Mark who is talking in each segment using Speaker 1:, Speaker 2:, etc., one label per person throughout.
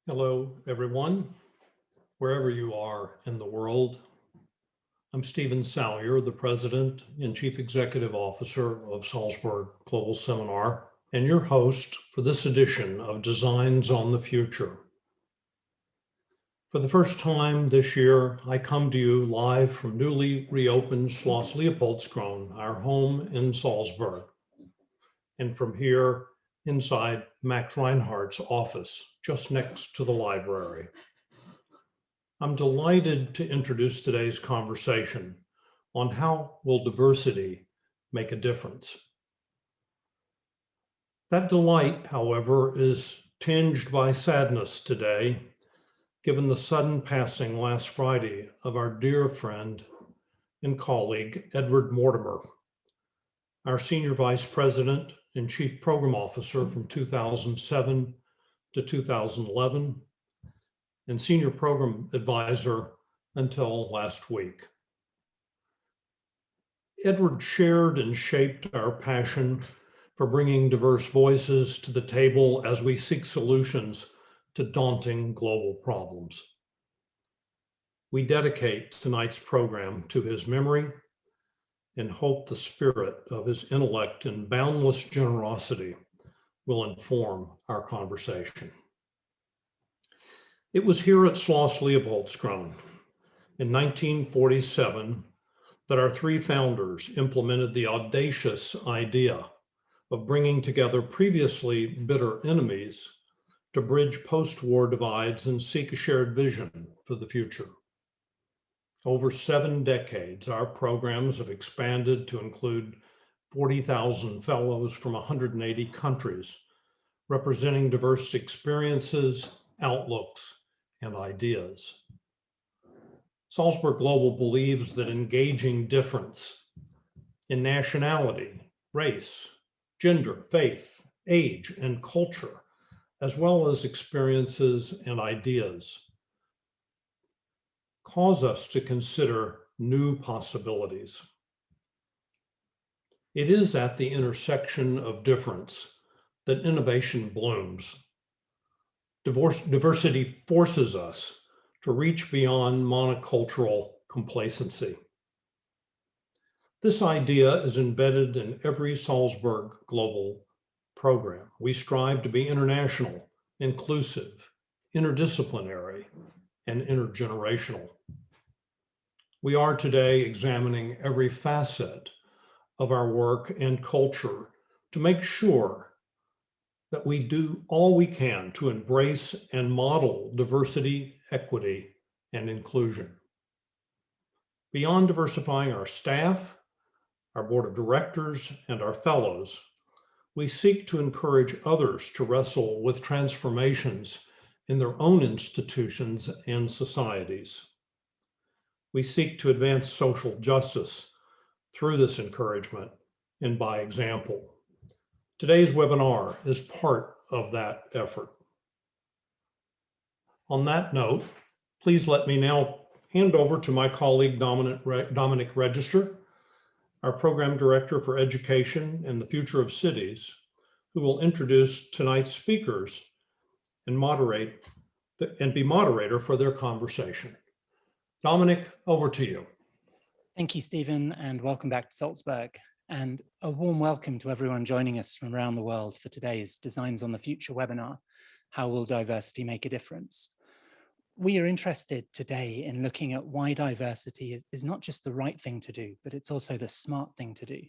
Speaker 1: Hello, everyone, wherever you are in the world. I'm Stephen Salyer, the President and Chief Executive Officer of Salzburg Global Seminar, and your host for this edition of Designs on the Future. For the first time this year, I come to you live from newly reopened Schloss Leopoldskron, our home in Salzburg, and from here inside Max Reinhardt's office, just next to the library. I'm delighted to introduce today's conversation on how will diversity make a difference. That delight, however, is tinged by sadness today, given the sudden passing last Friday of our dear friend and colleague, Edward Mortimer, our Senior Vice President and Chief Program Officer from 2007 to 2011, and Senior Program Advisor until last week. Edward shared and shaped our passion for bringing diverse voices to the table as we seek solutions to daunting global problems. We dedicate tonight's program to his memory and hope the spirit of his intellect and boundless generosity will inform our conversation. It was here at Schloss Leopoldskron in 1947 that our three founders implemented the audacious idea of bringing together previously bitter enemies to bridge post-war divides and seek a shared vision for the future. Over 7 decades, our programs have expanded to include 40,000 fellows from 180 countries, representing diverse experiences, outlooks, and ideas. Salzburg Global believes that engaging difference in nationality, race, gender, faith, age, and culture, as well as experiences and ideas, cause us to consider new possibilities. It is at the intersection of difference that innovation blooms. Diversity forces us to reach beyond monocultural complacency. This idea is embedded in every Salzburg Global program. We strive to be international, inclusive, interdisciplinary, and intergenerational. We are today examining every facet of our work and culture to make sure that we do all we can to embrace and model diversity, equity, and inclusion. Beyond diversifying our staff, our board of directors, and our fellows, we seek to encourage others to wrestle with transformations in their own institutions and societies. We seek to advance social justice through this encouragement and by example. Today's webinar is part of that effort. On that note, please let me now hand over to my colleague, Dominic Register, our Program Director for Education and the Future of Cities, who will introduce tonight's speakers and be moderator for their conversation. Dominic, over to you.
Speaker 2: Thank you, Stephen, and welcome back to Salzburg. And a warm welcome to everyone joining us from around the world for today's Designs on the Future webinar, How Will Diversity Make a Difference? We are interested today in looking at why diversity is not just the right thing to do, but it's also the smart thing to do.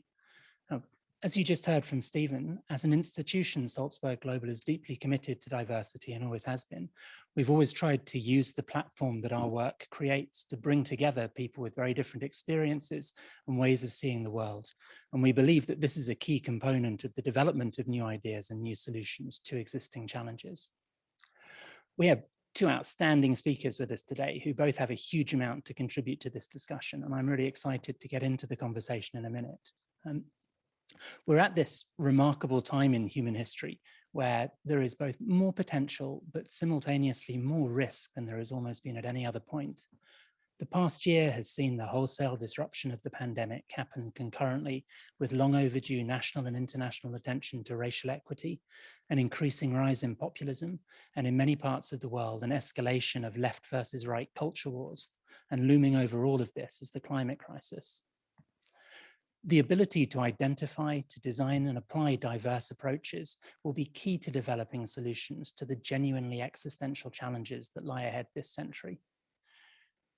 Speaker 2: Now, as you just heard from Stephen, as an institution, Salzburg Global is deeply committed to diversity and always has been. We've always tried to use the platform that our work creates to bring together people with very different experiences and ways of seeing the world. And we believe that this is a key component of the development of new ideas and new solutions to existing challenges. We have 2 outstanding speakers with us today who both have a huge amount to contribute to this discussion, and I'm really excited to get into the conversation in a minute. We're at this remarkable time in human history where there is both more potential, but simultaneously more risk than there has almost been at any other point. The past year has seen the wholesale disruption of the pandemic happen concurrently with long overdue national and international attention to racial equity, an increasing rise in populism, and in many parts of the world, an escalation of left versus right culture wars. And looming over all of this is the climate crisis. The ability to identify, to design and apply diverse approaches will be key to developing solutions to the genuinely existential challenges that lie ahead this century.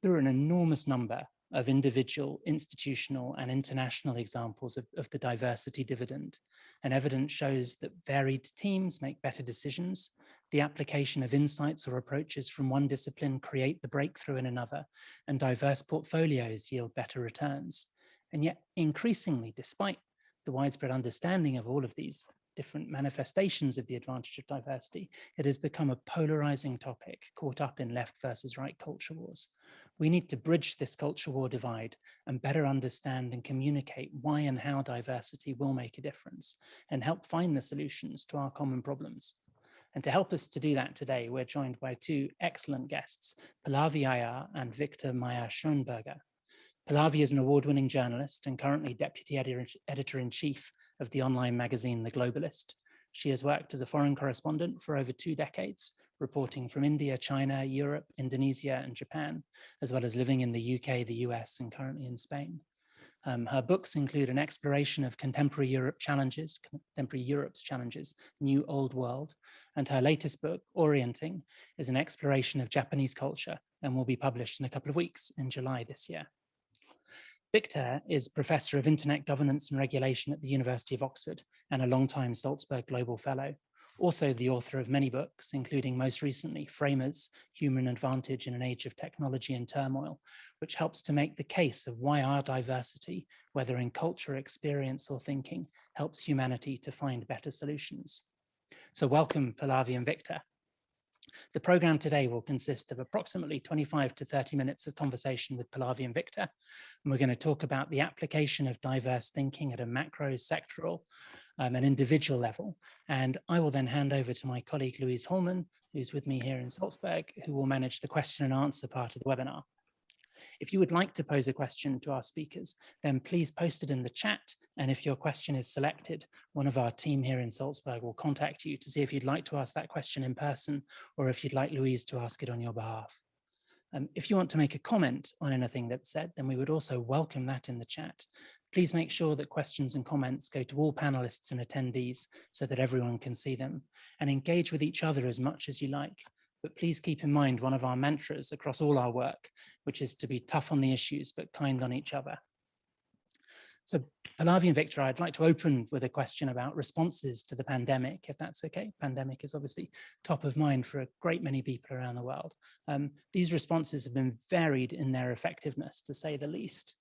Speaker 2: There are an enormous number of individual, institutional, and international examples of the diversity dividend, and evidence shows that varied teams make better decisions. The application of insights or approaches from one discipline create the breakthrough in another, and diverse portfolios yield better returns. And yet, increasingly, despite the widespread understanding of all of these different manifestations of the advantage of diversity, it has become a polarizing topic caught up in left versus right culture wars. We need to bridge this culture war divide and better understand and communicate why and how diversity will make a difference and help find the solutions to our common problems. And to help us to do that today, we're joined by two excellent guests, Pallavi Iyer and Victor Mayer-Schönberger. Pallavi is an award-winning journalist and currently deputy editor-in-chief of the online magazine The Globalist. She has worked as a foreign correspondent for over 2 decades, reporting from India, China, Europe, Indonesia, and Japan, as well as living in the UK, the US, and currently in Spain. Her books include an exploration of contemporary Europe's challenges, New Old World, and her latest book, Orienting, is an exploration of Japanese culture and will be published in a couple of weeks in July this year. Victor is Professor of Internet Governance and Regulation at the University of Oxford and a longtime Salzburg Global Fellow. Also the author of many books, including most recently Framers, Human Advantage in an Age of Technology and Turmoil, which helps to make the case of why our diversity, whether in culture, experience, or thinking, helps humanity to find better solutions. So welcome, Pallavi and Victor. The program today will consist of approximately 25 to 30 minutes of conversation with Pallavi and Victor. And we're going to talk about the application of diverse thinking at a macro, sectoral, and individual level. And I will then hand over to my colleague, Louise Holman, who's with me here in Salzburg, who will manage the question and answer part of the webinar. If you would like to pose a question to our speakers, then please post it in the chat. And if your question is selected, one of our team here in Salzburg will contact you to see if you'd like to ask that question in person or if you'd like Louise to ask it on your behalf. If you want to make a comment on anything that's said, then we would also welcome that in the chat. Please make sure that questions and comments go to all panelists and attendees so that everyone can see them, and engage with each other as much as you like. But please keep in mind one of our mantras across all our work, which is to be tough on the issues, but kind on each other. So Pallavi and Victor, I'd like to open with a question about responses to the pandemic, if that's okay. Pandemic is obviously top of mind for a great many people around the world. These responses have been varied in their effectiveness, to say the least.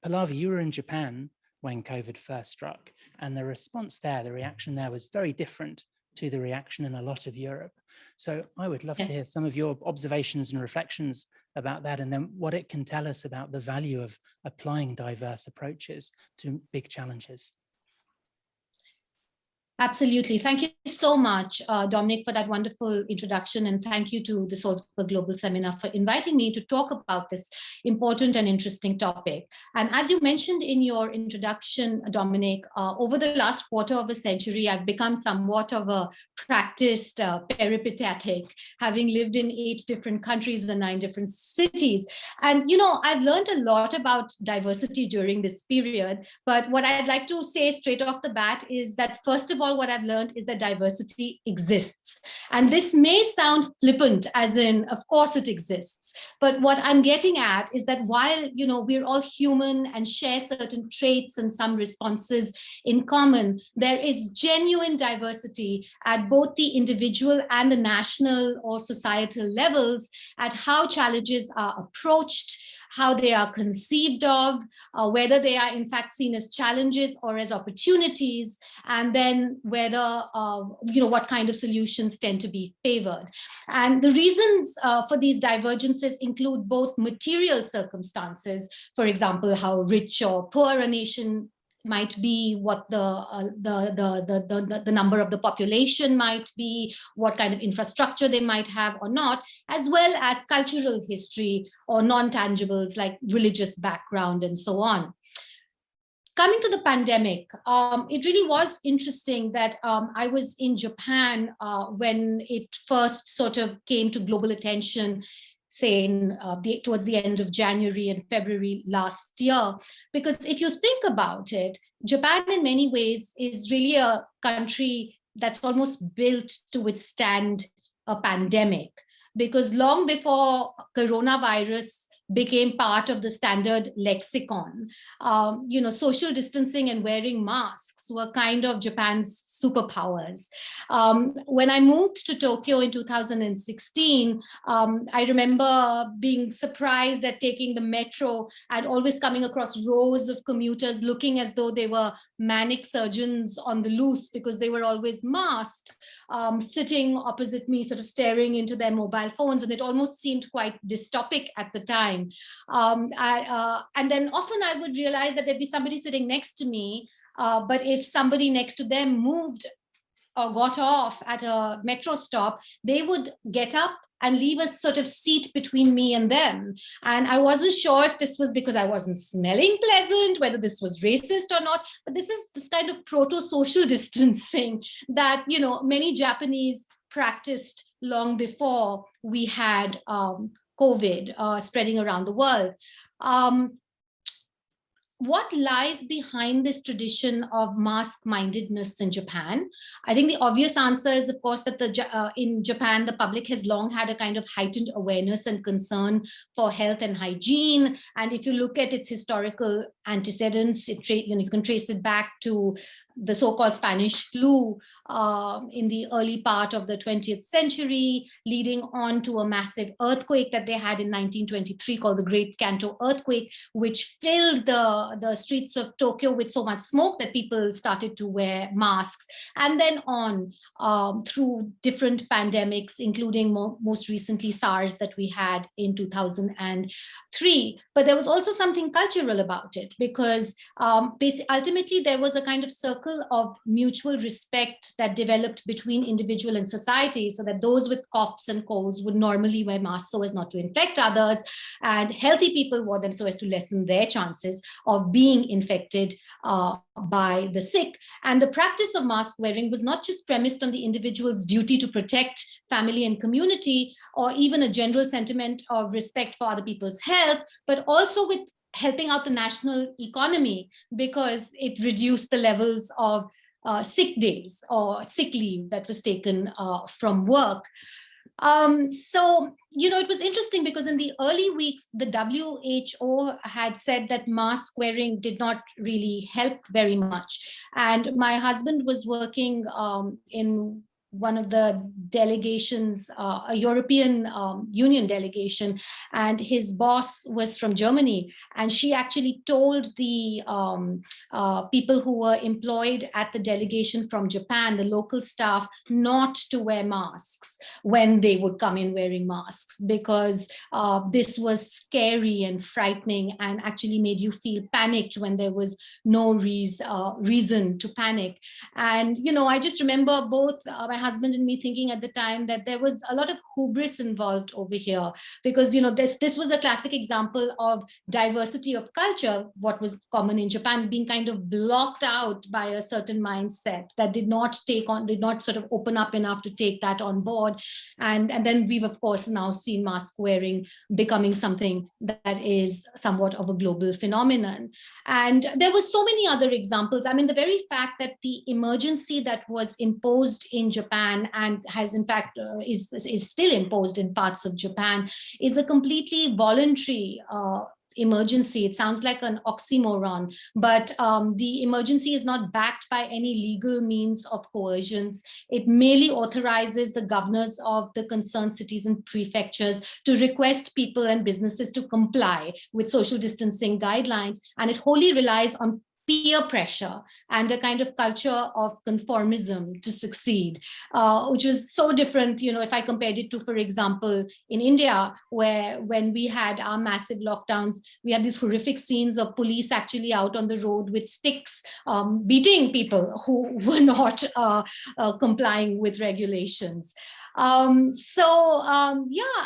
Speaker 2: Pallavi, you were in Japan when COVID first struck, and the response there, the reaction there was very different to the reaction in a lot of Europe. So I would love to hear some of your observations and reflections about that, and then what it can tell us about the value of applying diverse approaches to big challenges.
Speaker 3: Absolutely. Thank you so much, Dominic, for that wonderful introduction. And thank you to the Salzburg Global Seminar for inviting me to talk about this important and interesting topic. And as you mentioned in your introduction, Dominic, over the last quarter of a century, I've become somewhat of a practiced peripatetic, having lived in 8 different countries and 9 different cities. And, you know, I've learned a lot about diversity during this period. But what I'd like to say straight off the bat is that, first of all, what I've learned is that diversity exists. And this may sound flippant, as in, of course it exists. But what I'm getting at is that while, you know, we're all human and share certain traits and some responses in common, there is genuine diversity at both the individual and the national or societal levels at how challenges are approached, how they are conceived of, whether they are in fact seen as challenges or as opportunities, and then whether, you know, what kind of solutions tend to be favored. And the reasons for these divergences include both material circumstances, for example, how rich or poor a nation might be, what the number of the population might be, what kind of infrastructure they might have or not, as well as cultural history or non-tangibles like religious background and so on. Coming to the pandemic, it really was interesting that I was in Japan when it first sort of came to global attention, say towards the end of January and February last year. Because if you think about it, Japan in many ways is really a country that's almost built to withstand a pandemic. Because long before coronavirus became part of the standard lexicon, social distancing and wearing masks were kind of Japan's superpowers. When I moved to Tokyo in 2016, I remember being surprised at taking the metro and always coming across rows of commuters looking as though they were manic surgeons on the loose, because they were always masked, sitting opposite me, sort of staring into their mobile phones. And it almost seemed quite dystopic at the time. And then often I would realize that there'd be somebody sitting next to me, but if somebody next to them moved or got off at a metro stop, they would get up and leave a sort of seat between me and them. And I wasn't sure if this was because I wasn't smelling pleasant, whether this was racist or not, but this is this kind of proto-social distancing that, many Japanese practiced long before we had COVID spreading around the world. What lies behind this tradition of mask-mindedness in Japan? I think the obvious answer is, of course, that in Japan, the public has long had a kind of heightened awareness and concern for health and hygiene. And if you look at its historical antecedents, you can trace it back to the so-called Spanish flu in the early part of the 20th century, leading on to a massive earthquake that they had in 1923 called the Great Kanto Earthquake, which filled the streets of Tokyo with so much smoke that people started to wear masks. And then on through different pandemics, including most recently SARS that we had in 2003. But there was also something cultural about it, because ultimately there was a kind of circle of mutual respect that developed between individual and society, so that those with coughs and colds would normally wear masks so as not to infect others, and healthy people wore them so as to lessen their chances of being infected by the sick. And the practice of mask wearing was not just premised on the individual's duty to protect family and community, or even a general sentiment of respect for other people's health, but also with helping out the national economy, because it reduced the levels of sick days or sick leave that was taken from work. It was interesting because in the early weeks, the WHO had said that mask wearing did not really help very much. And my husband was working in one of the delegations, a European Union delegation, and his boss was from Germany. And she actually told the people who were employed at the delegation from Japan, the local staff, not to wear masks when they would come in wearing masks, because this was scary and frightening and actually made you feel panicked when there was no reason to panic. And, I just remember both my husband and me thinking at the time that there was a lot of hubris involved over here, because this was a classic example of diversity of culture, what was common in Japan, being kind of blocked out by a certain mindset that did not sort of open up enough to take that on board. And then we've of course now seen mask wearing becoming something that is somewhat of a global phenomenon. And there were so many other examples. I mean, the very fact that the emergency that was imposed in Japan and has in fact is still imposed in parts of Japan is a completely voluntary emergency. It sounds like an oxymoron, but the emergency is not backed by any legal means of coercions. It merely authorizes the governors of the concerned cities and prefectures to request people and businesses to comply with social distancing guidelines, and it wholly relies on peer pressure and a kind of culture of conformism to succeed, which was so different, if I compared it to, for example, in India, where when we had our massive lockdowns, we had these horrific scenes of police actually out on the road with sticks, beating people who were not complying with regulations. Yeah,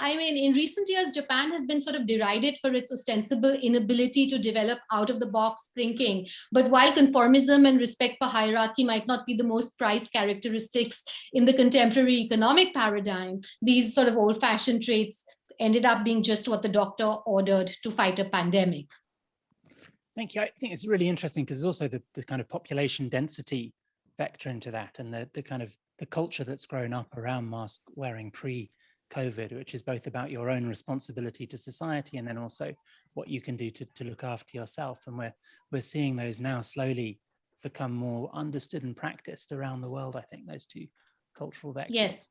Speaker 3: I mean, in recent years, Japan has been sort of derided for its ostensible inability to develop out-of-the-box thinking. But while conformism and respect for hierarchy might not be the most prized characteristics in the contemporary economic paradigm, these sort of old-fashioned traits ended up being just what the doctor ordered to fight a pandemic.
Speaker 2: Thank you. I think it's really interesting because there's also the kind of population density vector into that, and the kind of the culture that's grown up around mask wearing pre-COVID, which is both about your own responsibility to society and then also what you can do to look after yourself. And we're seeing those now slowly become more understood and practiced around the world, I think, those two cultural vectors.
Speaker 3: Yes.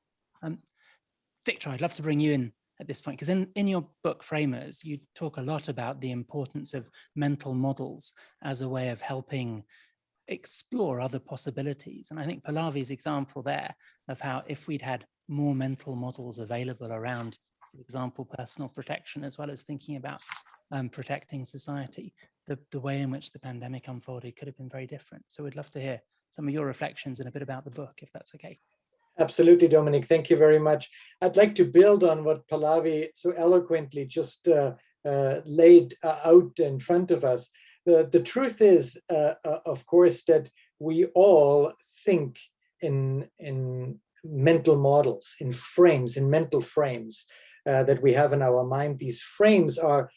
Speaker 2: Victor, I'd love to bring you in at this point, because in your book Framers, you talk a lot about the importance of mental models as a way of helping explore other possibilities. And I think Pallavi's example there of how if we'd had more mental models available around, for example, personal protection, as well as thinking about protecting society, the way in which the pandemic unfolded could have been very different. So we'd love to hear some of your reflections and a bit about the book, if that's okay.
Speaker 4: Absolutely, Dominic. Thank you very much. I'd like to build on what Pallavi so eloquently just laid out in front of us. The truth is, of course, that we all think in mental models, in frames, in mental frames that we have in our mind. These frames are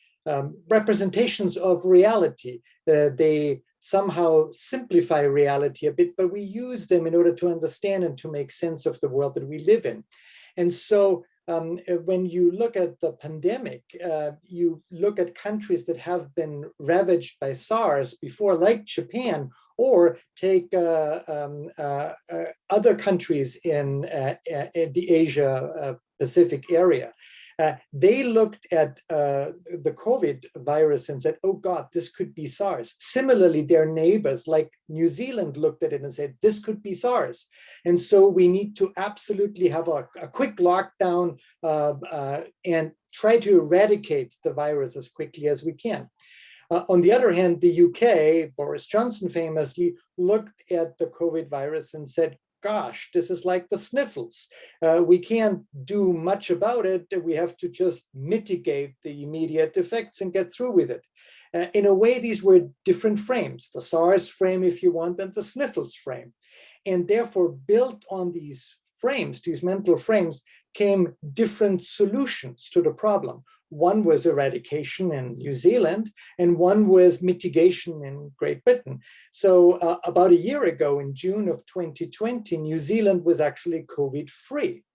Speaker 4: representations of reality. They somehow simplify reality a bit, but we use them in order to understand and to make sense of the world that we live in. And so when you look at the pandemic, you look at countries that have been ravaged by SARS before, like Japan, or take other countries in the Asia Pacific area. They looked at the COVID virus and said, oh God, this could be SARS. Similarly, their neighbors like New Zealand looked at it and said, this could be SARS. And so we need to absolutely have a quick lockdown and try to eradicate the virus as quickly as we can. On the other hand, the UK, Boris Johnson famously looked at the COVID virus and said, gosh, this is like the sniffles. We can't do much about it. We have to just mitigate the immediate effects and get through with it. In a way, these were different frames, the SARS frame, if you want, and the sniffles frame. And therefore, built on these frames, these mental frames, came different solutions to the problem. One was eradication in New Zealand, and one was mitigation in Great Britain. So about a year ago, in June of 2020, New Zealand was actually COVID-free.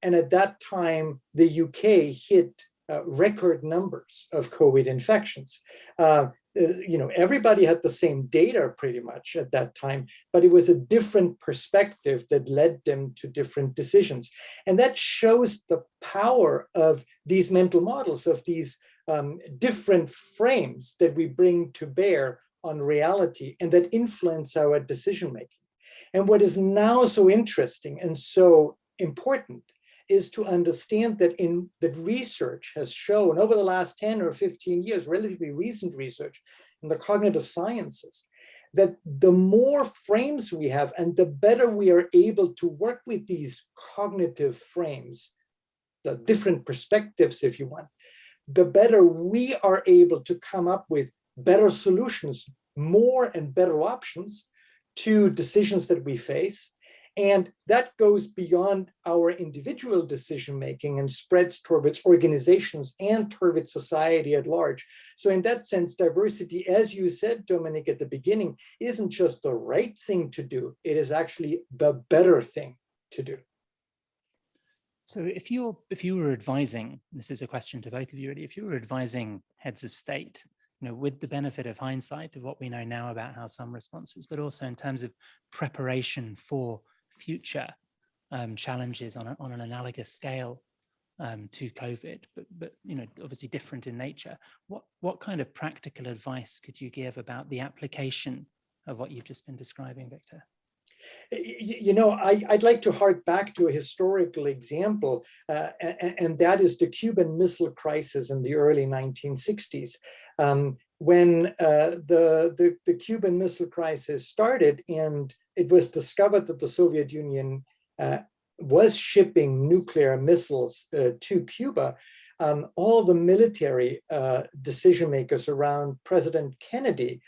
Speaker 4: And at that time, the UK hit record numbers of COVID infections. Everybody had the same data pretty much at that time, but it was a different perspective that led them to different decisions. And that shows the power of these mental models, of these different frames that we bring to bear on reality and that influence our decision-making. And what is now so interesting and so important is to understand that that research has shown over the last 10 or 15 years, relatively recent research in the cognitive sciences, that the more frames we have and the better we are able to work with these cognitive frames, the different perspectives, if you want, the better we are able to come up with better solutions, more and better options to decisions that we face. And that goes beyond our individual decision-making and spreads towards organizations and towards society at large. So in that sense, diversity, as you said, Dominic, at the beginning, isn't just the right thing to do. It is actually the better thing to do.
Speaker 2: So if you were advising, this is a question to both of you really, if you were advising heads of state, with the benefit of hindsight of what we know now about how some responses, but also in terms of preparation for future challenges on an analogous scale, to COVID, but obviously different in nature. What kind of practical advice could you give about the application of what you've just been describing, Victor?
Speaker 4: I'd like to hark back to a historical example, and that is the Cuban Missile Crisis in the early 1960s. When the Cuban Missile Crisis started, and it was discovered that the Soviet Union was shipping nuclear missiles to Cuba, all the military decision makers around President Kennedy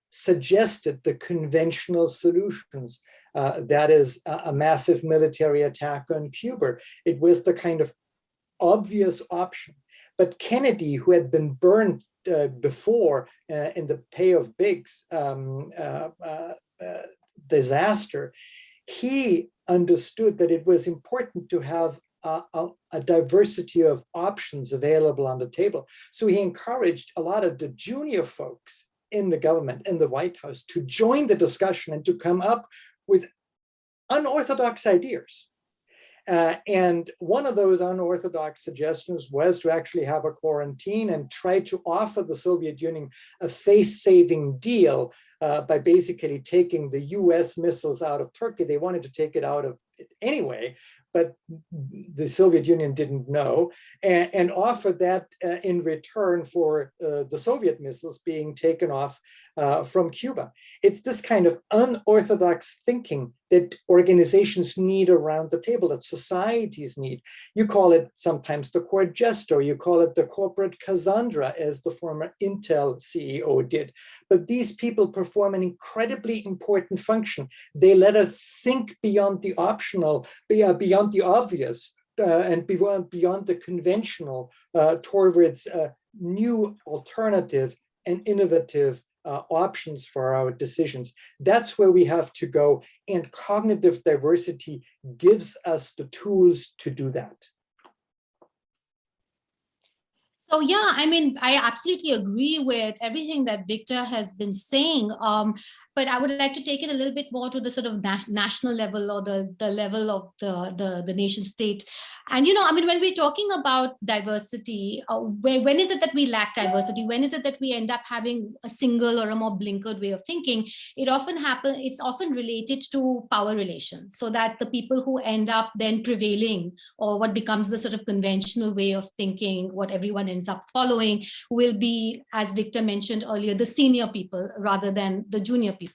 Speaker 4: suggested the conventional solutions, that is a massive military attack on Cuba. It was the kind of obvious option. But Kennedy, who had been burned before in the Pay of Biggs disaster, he understood that it was important to have a diversity of options available on the table. So he encouraged a lot of the junior folks in the government, in the White House, to join the discussion and to come up with unorthodox ideas. And one of those unorthodox suggestions was to actually have a quarantine and try to offer the Soviet Union a face-saving deal by basically taking the US missiles out of Turkey. They wanted to take it out of it anyway, but the Soviet Union didn't know, and offered that in return for the Soviet missiles being taken off from Cuba. It's this kind of unorthodox thinking that organizations need around the table, that societies need. You call it sometimes the court jester, you call it the corporate Cassandra, as the former Intel CEO did. But these people perform an incredibly important function. They let us think beyond the optional, beyond the obvious, and beyond the conventional, towards new, alternative, and innovative options for our decisions. That's where we have to go, and cognitive diversity gives us the tools to do that.
Speaker 3: So yeah, I mean, I absolutely agree with everything that Victor has been saying. But I would like to take it a little bit more to the sort of national level, or the level of the nation state. And, I mean, when we're talking about diversity, when is it that we lack diversity? When is it that we end up having a single or a more blinkered way of thinking? It's often related to power relations, so that the people who end up then prevailing, or what becomes the sort of conventional way of thinking, what everyone ends up following, will be, as Victor mentioned earlier, the senior people rather than the junior people.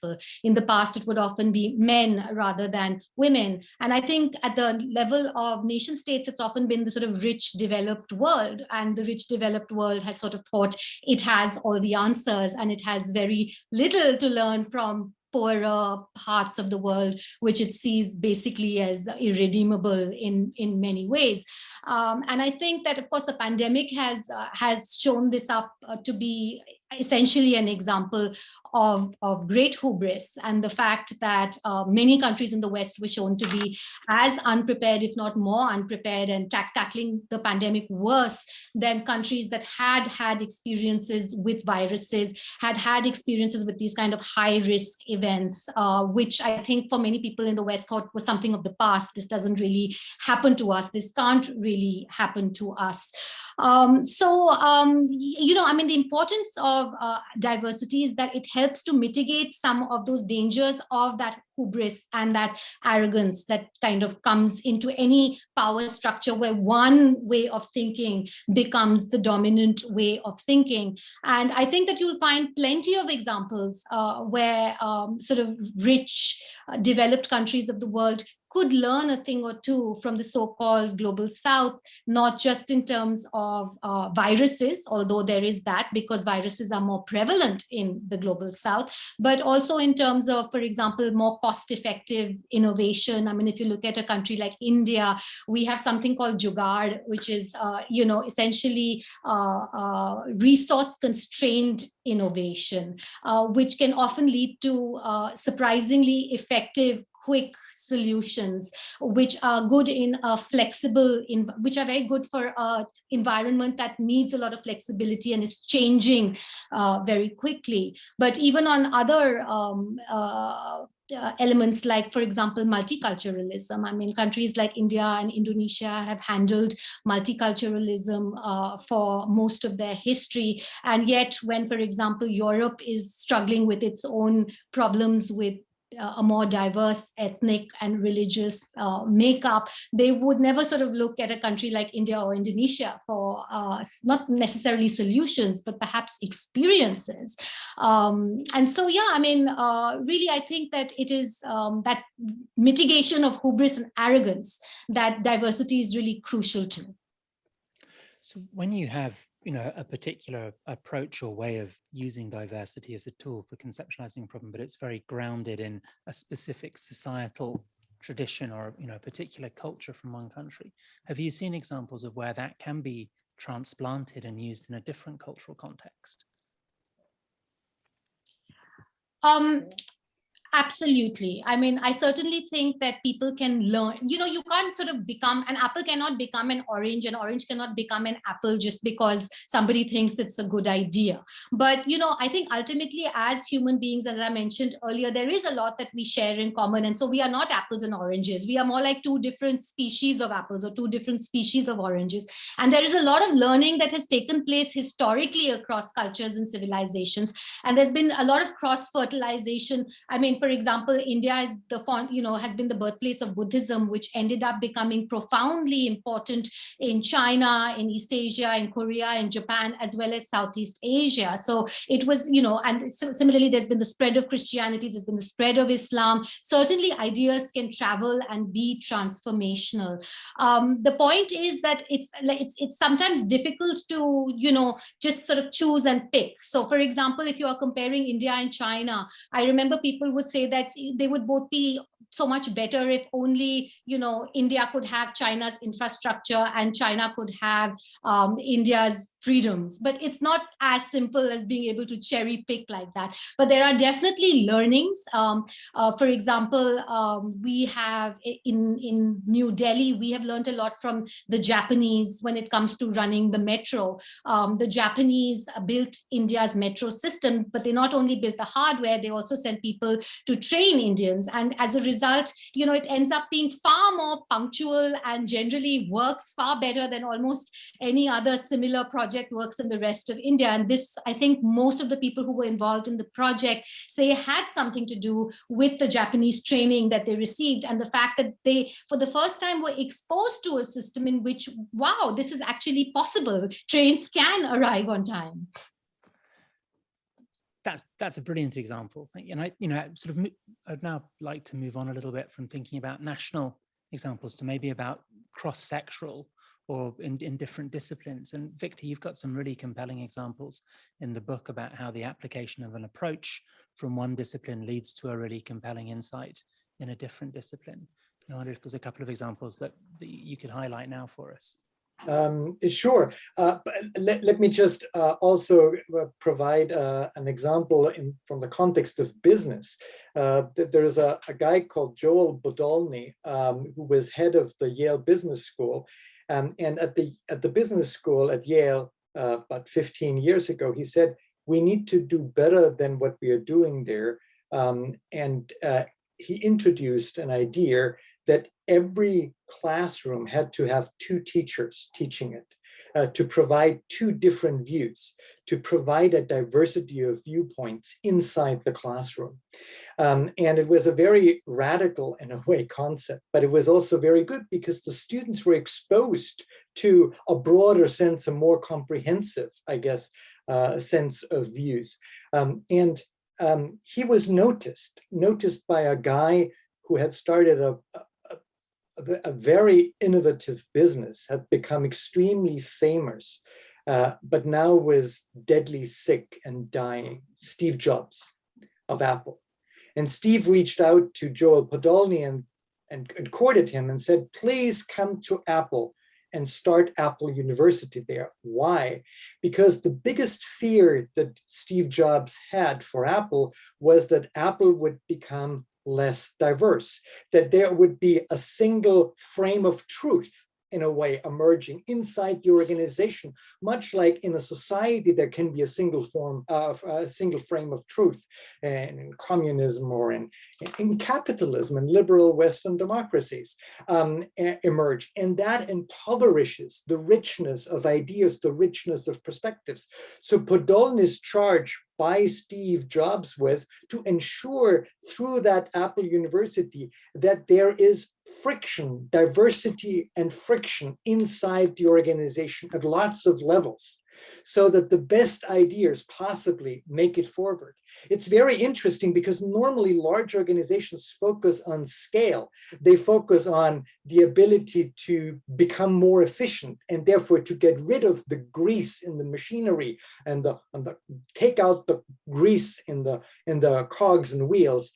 Speaker 3: In the past, it would often be men rather than women. And I think at the level of nation states, it's often been the sort of rich, developed world. And the rich, developed world has sort of thought it has all the answers, and it has very little to learn from poorer parts of the world, which it sees basically as irredeemable in many ways. And I think that, of course, the pandemic has shown this up to be essentially an example of great hubris, and the fact that many countries in the West were shown to be as unprepared, if not more unprepared, and tackling the pandemic worse than countries that had experiences with viruses, had experiences with these kind of high-risk events, which I think for many people in the West thought was something of the past. This doesn't really happen to us. This can't really happen to us. I mean, the importance of diversity is that it helps to mitigate some of those dangers of that hubris and that arrogance that kind of comes into any power structure where one way of thinking becomes the dominant way of thinking. And I think that you'll find plenty of examples where sort of rich, developed countries of the world could learn a thing or two from the so-called global South, not just in terms of viruses, although there is that, because viruses are more prevalent in the global South, but also in terms of, for example, more cost-effective innovation. I mean, if you look at a country like India, we have something called Jugaad, which is, essentially resource-constrained innovation, which can often lead to surprisingly effective, quick solutions, which are good in a flexible, which are very good for an environment that needs a lot of flexibility and is changing very quickly. But even on other elements like, for example, multiculturalism. I mean, countries like India and Indonesia have handled multiculturalism for most of their history. And yet when, for example, Europe is struggling with its own problems with a more diverse ethnic and religious makeup, they would never sort of look at a country like India or Indonesia for not necessarily solutions, but perhaps experiences. And so, yeah, I mean, really, I think that it is that mitigation of hubris and arrogance that diversity is really crucial to.
Speaker 2: So when you have, a particular approach or way of using diversity as a tool for conceptualizing a problem, but it's very grounded in a specific societal tradition or, a particular culture from one country, have you seen examples of where that can be transplanted and used in a different cultural context?
Speaker 3: Absolutely. I mean, I certainly think that people can learn, you can't sort of become, an apple cannot become an orange cannot become an apple just because somebody thinks it's a good idea. But, I think ultimately as human beings, as I mentioned earlier, there is a lot that we share in common. And so we are not apples and oranges. We are more like two different species of apples or two different species of oranges. And there is a lot of learning that has taken place historically across cultures and civilizations. And there's been a lot of cross-fertilization. I mean, for example, India is has been the birthplace of Buddhism, which ended up becoming profoundly important in China, in East Asia, in Korea, in Japan, as well as Southeast Asia. So it was, and similarly, there's been the spread of Christianity, there's been the spread of Islam. Certainly ideas can travel and be transformational. The point is that it's sometimes difficult to, just sort of choose and pick. So for example, if you are comparing India and China, I remember people would say that they would both be so much better if only, India could have China's infrastructure and China could have India's freedoms. But it's not as simple as being able to cherry pick like that. But there are definitely learnings. For example, we have in New Delhi, we have learned a lot from the Japanese when it comes to running the metro. The Japanese built India's metro system, but they not only built the hardware, they also sent people to train Indians. And as a result, it ends up being far more punctual and generally works far better than almost any other similar project works in the rest of India. And this, I think most of the people who were involved in the project say had something to do with the Japanese training that they received and the fact that they, for the first time, were exposed to a system in which, wow, this is actually possible. Trains can arrive on time.
Speaker 2: That's a brilliant example. And I'd now like to move on a little bit from thinking about national examples to maybe about cross-sectoral or in different disciplines. And Victor, you've got some really compelling examples in the book about how the application of an approach from one discipline leads to a really compelling insight in a different discipline. I wonder if there's a couple of examples that you could highlight now for us.
Speaker 4: Sure. But let me just also provide an example from the context of business. There's a guy called Joel Bodolny, who was head of the Yale Business School. And at the business school at Yale about 15 years ago, he said, we need to do better than what we are doing there. And he introduced an idea that every classroom had to have two teachers teaching it, to provide two different views, to provide a diversity of viewpoints inside the classroom. And it was a very radical, in a way, concept, but it was also very good because the students were exposed to a broader sense, a more comprehensive, I guess, sense of views. And he was noticed by a guy who had started a very innovative business, had become extremely famous, but now was deadly sick and dying, Steve Jobs of Apple. And Steve reached out to Joel Podolny and courted him and said, please come to Apple and start Apple University there. Why? Because the biggest fear that Steve Jobs had for Apple was that Apple would become less diverse, that there would be a single frame of truth in a way, emerging inside the organization, much like in a society there can be a single form of a single frame of truth, and in communism or in capitalism and liberal Western democracies emerge. And that impoverishes the richness of ideas, the richness of perspectives. So Podolny's charge by Steve Jobs was to ensure through that Apple University that there is friction, diversity and friction inside the organization at lots of levels, so that the best ideas possibly make it forward. It's very interesting because normally large organizations focus on scale. They focus on the ability to become more efficient and therefore to get rid of the grease in the machinery and take out the grease in the cogs and wheels.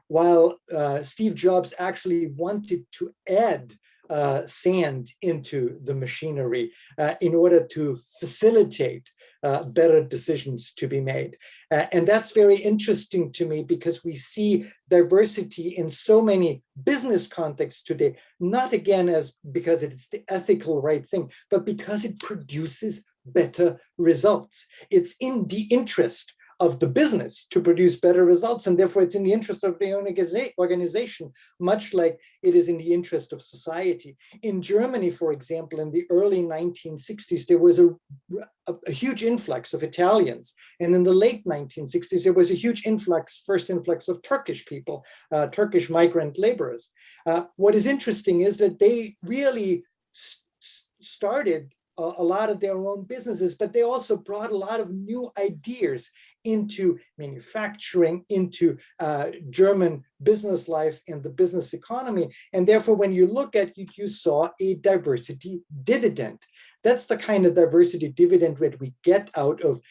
Speaker 4: While Steve Jobs actually wanted to add sand into the machinery in order to facilitate better decisions to be made. And that's very interesting to me because we see diversity in so many business contexts today, not again because it's the ethical right thing, but because it produces better results. It's in the interest of the business to produce better results, and therefore it's in the interest of the organization, much like it is in the interest of society. In Germany, for example, in the early 1960s, there was a huge influx of Italians, and in the late 1960s, there was a huge first influx of Turkish people, Turkish migrant laborers. What is interesting is that they really started a lot of their own businesses, but they also brought a lot of new ideas into manufacturing, into German business life and the business economy. And therefore, when you look at it, you saw a diversity dividend. That's the kind of diversity dividend that we get out of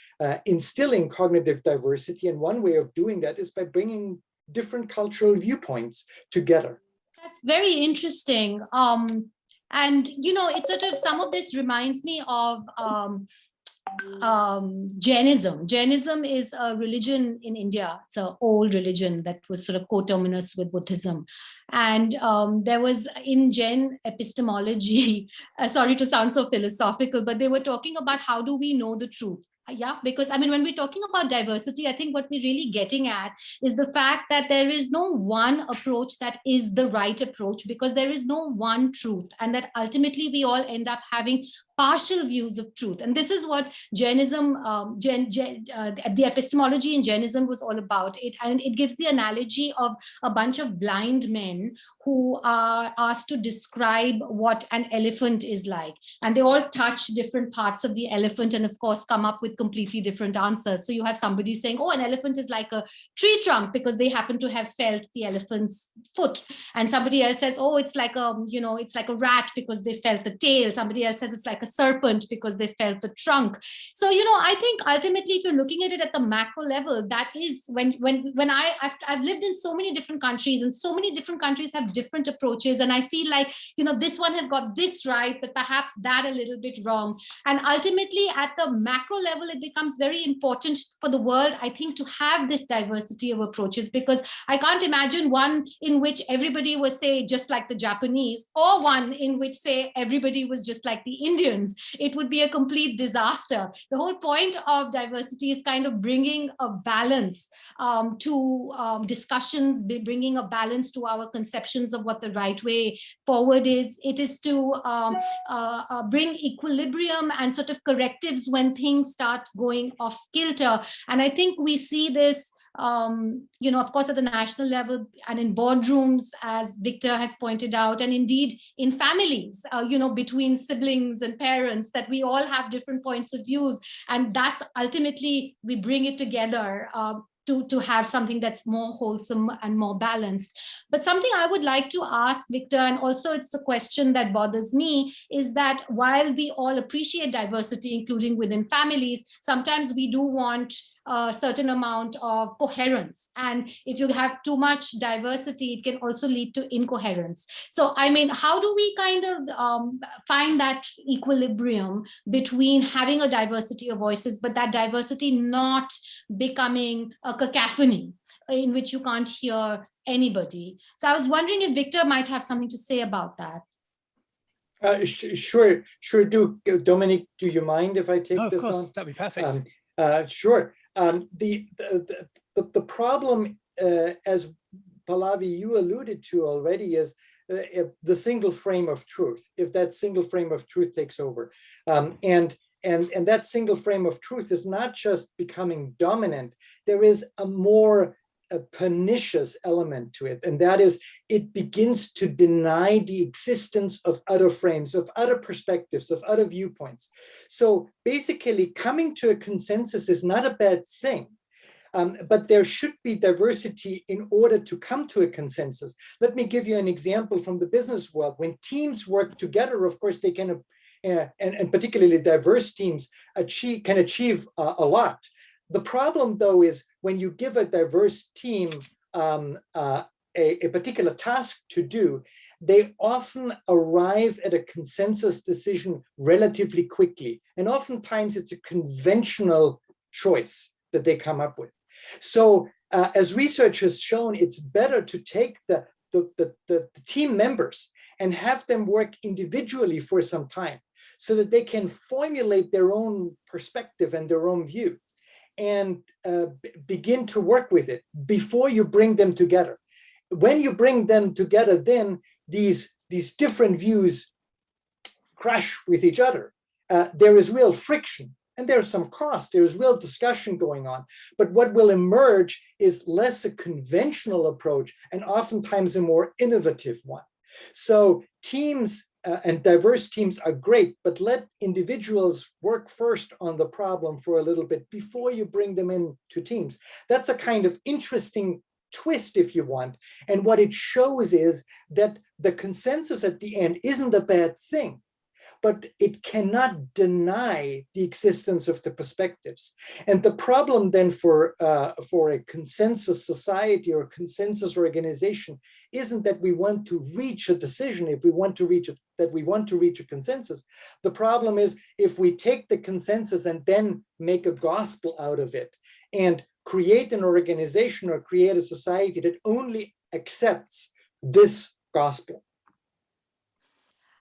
Speaker 4: instilling cognitive diversity. And one way of doing that is by bringing different cultural viewpoints together.
Speaker 3: That's very interesting. And, it's sort of, some of this reminds me of Jainism. Jainism is a religion in India. It's an old religion that was sort of coterminous with Buddhism. And there was in Jain epistemology, sorry to sound so philosophical, but they were talking about how do we know the truth? Yeah, because when we're talking about diversity, I think what we're really getting at is the fact that there is no one approach that is the right approach, because there is no one truth, and that ultimately we all end up having partial views of truth. And this is what Jainism, the epistemology in Jainism was all about. And it gives the analogy of a bunch of blind men who are asked to describe what an elephant is like. And they all touch different parts of the elephant and of course come up with completely different answers. So you have somebody saying, oh, an elephant is like a tree trunk because they happen to have felt the elephant's foot. And somebody else says, oh, it's like a rat because they felt the tail. Somebody else says it's like a serpent because they felt the trunk. So, I think ultimately, if you're looking at it at the macro level, that is when I've lived in so many different countries, and so many different countries have different approaches. And I feel like, this one has got this right, but perhaps that a little bit wrong. And ultimately, at the macro level, it becomes very important for the world, I think, to have this diversity of approaches, because I can't imagine one in which everybody was, say, just like the Japanese, or one in which, say, everybody was just like the Indians. It would be a complete disaster. The whole point of diversity is kind of bringing a balance to discussions, bringing a balance to our conceptions of what the right way forward is. It is to bring equilibrium and sort of correctives when things start going off kilter. And I think we see this, of course, at the national level and in boardrooms, as Victor has pointed out, and indeed in families, between siblings and parents, that we all have different points of views. And that's ultimately, we bring it together to have something that's more wholesome and more balanced. But something I would like to ask Victor, and also it's a question that bothers me, is that while we all appreciate diversity, including within families, sometimes we do want a certain amount of coherence. And if you have too much diversity, it can also lead to incoherence. So, how do we kind of find that equilibrium between having a diversity of voices, but that diversity not becoming a cacophony in which you can't hear anybody? So I was wondering if Victor might have something to say about that.
Speaker 4: Sure do. Dominic, do you mind if I take
Speaker 2: No, of
Speaker 4: this
Speaker 2: course,
Speaker 4: on?
Speaker 2: that'd be perfect.
Speaker 4: Sure. The problem, as Pallavi, you alluded to already, is the single frame of truth. If that single frame of truth takes over, and that single frame of truth is not just becoming dominant, there is a pernicious element to it, and that is it begins to deny the existence of other frames, of other perspectives, of other viewpoints. So basically, coming to a consensus is not a bad thing. But there should be diversity in order to come to a consensus. Let me give you an example from the business world. When teams work together, of course, they can, and particularly diverse teams, can achieve a lot. The problem, though, is when you give a diverse team a particular task to do, they often arrive at a consensus decision relatively quickly. And oftentimes it's a conventional choice that they come up with. So as research has shown, it's better to take the team members and have them work individually for some time so that they can formulate their own perspective and their own view and begin to work with it before you bring them together. When you bring them together, then these different views crash with each other. There is real friction and there's some cost, there's real discussion going on. But what will emerge is less a conventional approach and oftentimes a more innovative one. So teams and diverse teams are great, but let individuals work first on the problem for a little bit before you bring them into teams. That's a kind of interesting twist, if you want. And what it shows is that the consensus at the end isn't a bad thing, but it cannot deny the existence of the perspectives. And the problem then for a consensus society or consensus organization isn't that we want to reach a decision, if we want to reach a consensus. The problem is if we take the consensus and then make a gospel out of it and create an organization or create a society that only accepts this gospel.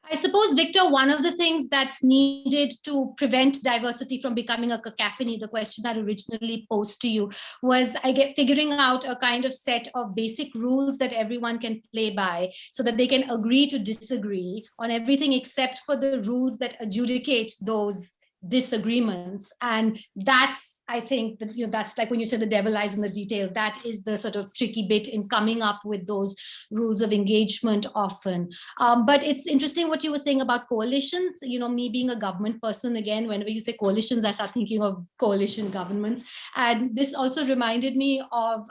Speaker 3: I suppose, Victor, one of the things that's needed to prevent diversity from becoming a cacophony, the question that originally posed to you, was figuring out a kind of set of basic rules that everyone can play by so that they can agree to disagree on everything except for the rules that adjudicate those disagreements. And that's, I think, that that's like when you say the devil lies in the detail. That is the sort of tricky bit in coming up with those rules of engagement often. But it's interesting what you were saying about coalitions. Me being a government person, again, whenever you say coalitions, I start thinking of coalition governments. And this also reminded me of,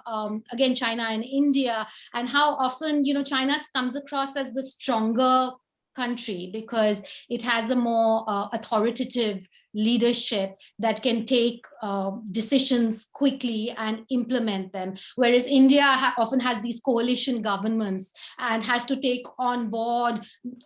Speaker 3: again, China and India, and how often, China comes across as the stronger country because it has a more authoritative leadership that can take decisions quickly and implement them. Whereas India often has these coalition governments and has to take on board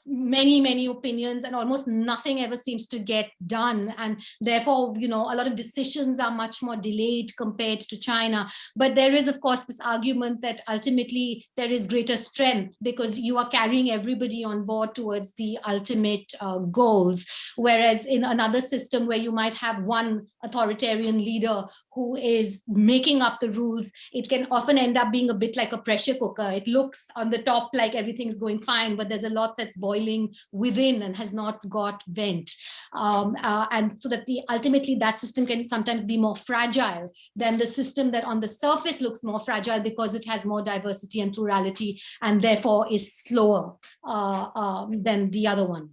Speaker 3: many, many opinions, and almost nothing ever seems to get done. And therefore, a lot of decisions are much more delayed compared to China. But there is, of course, this argument that ultimately there is greater strength because you are carrying everybody on board towards the ultimate goals. Whereas in another system where you might have one authoritarian leader who is making up the rules, it can often end up being a bit like a pressure cooker. It looks on the top like everything's going fine, but there's a lot that's boiling within and has not got vent. And so that ultimately that system can sometimes be more fragile than the system that on the surface looks more fragile because it has more diversity and plurality and therefore is slower than the other one.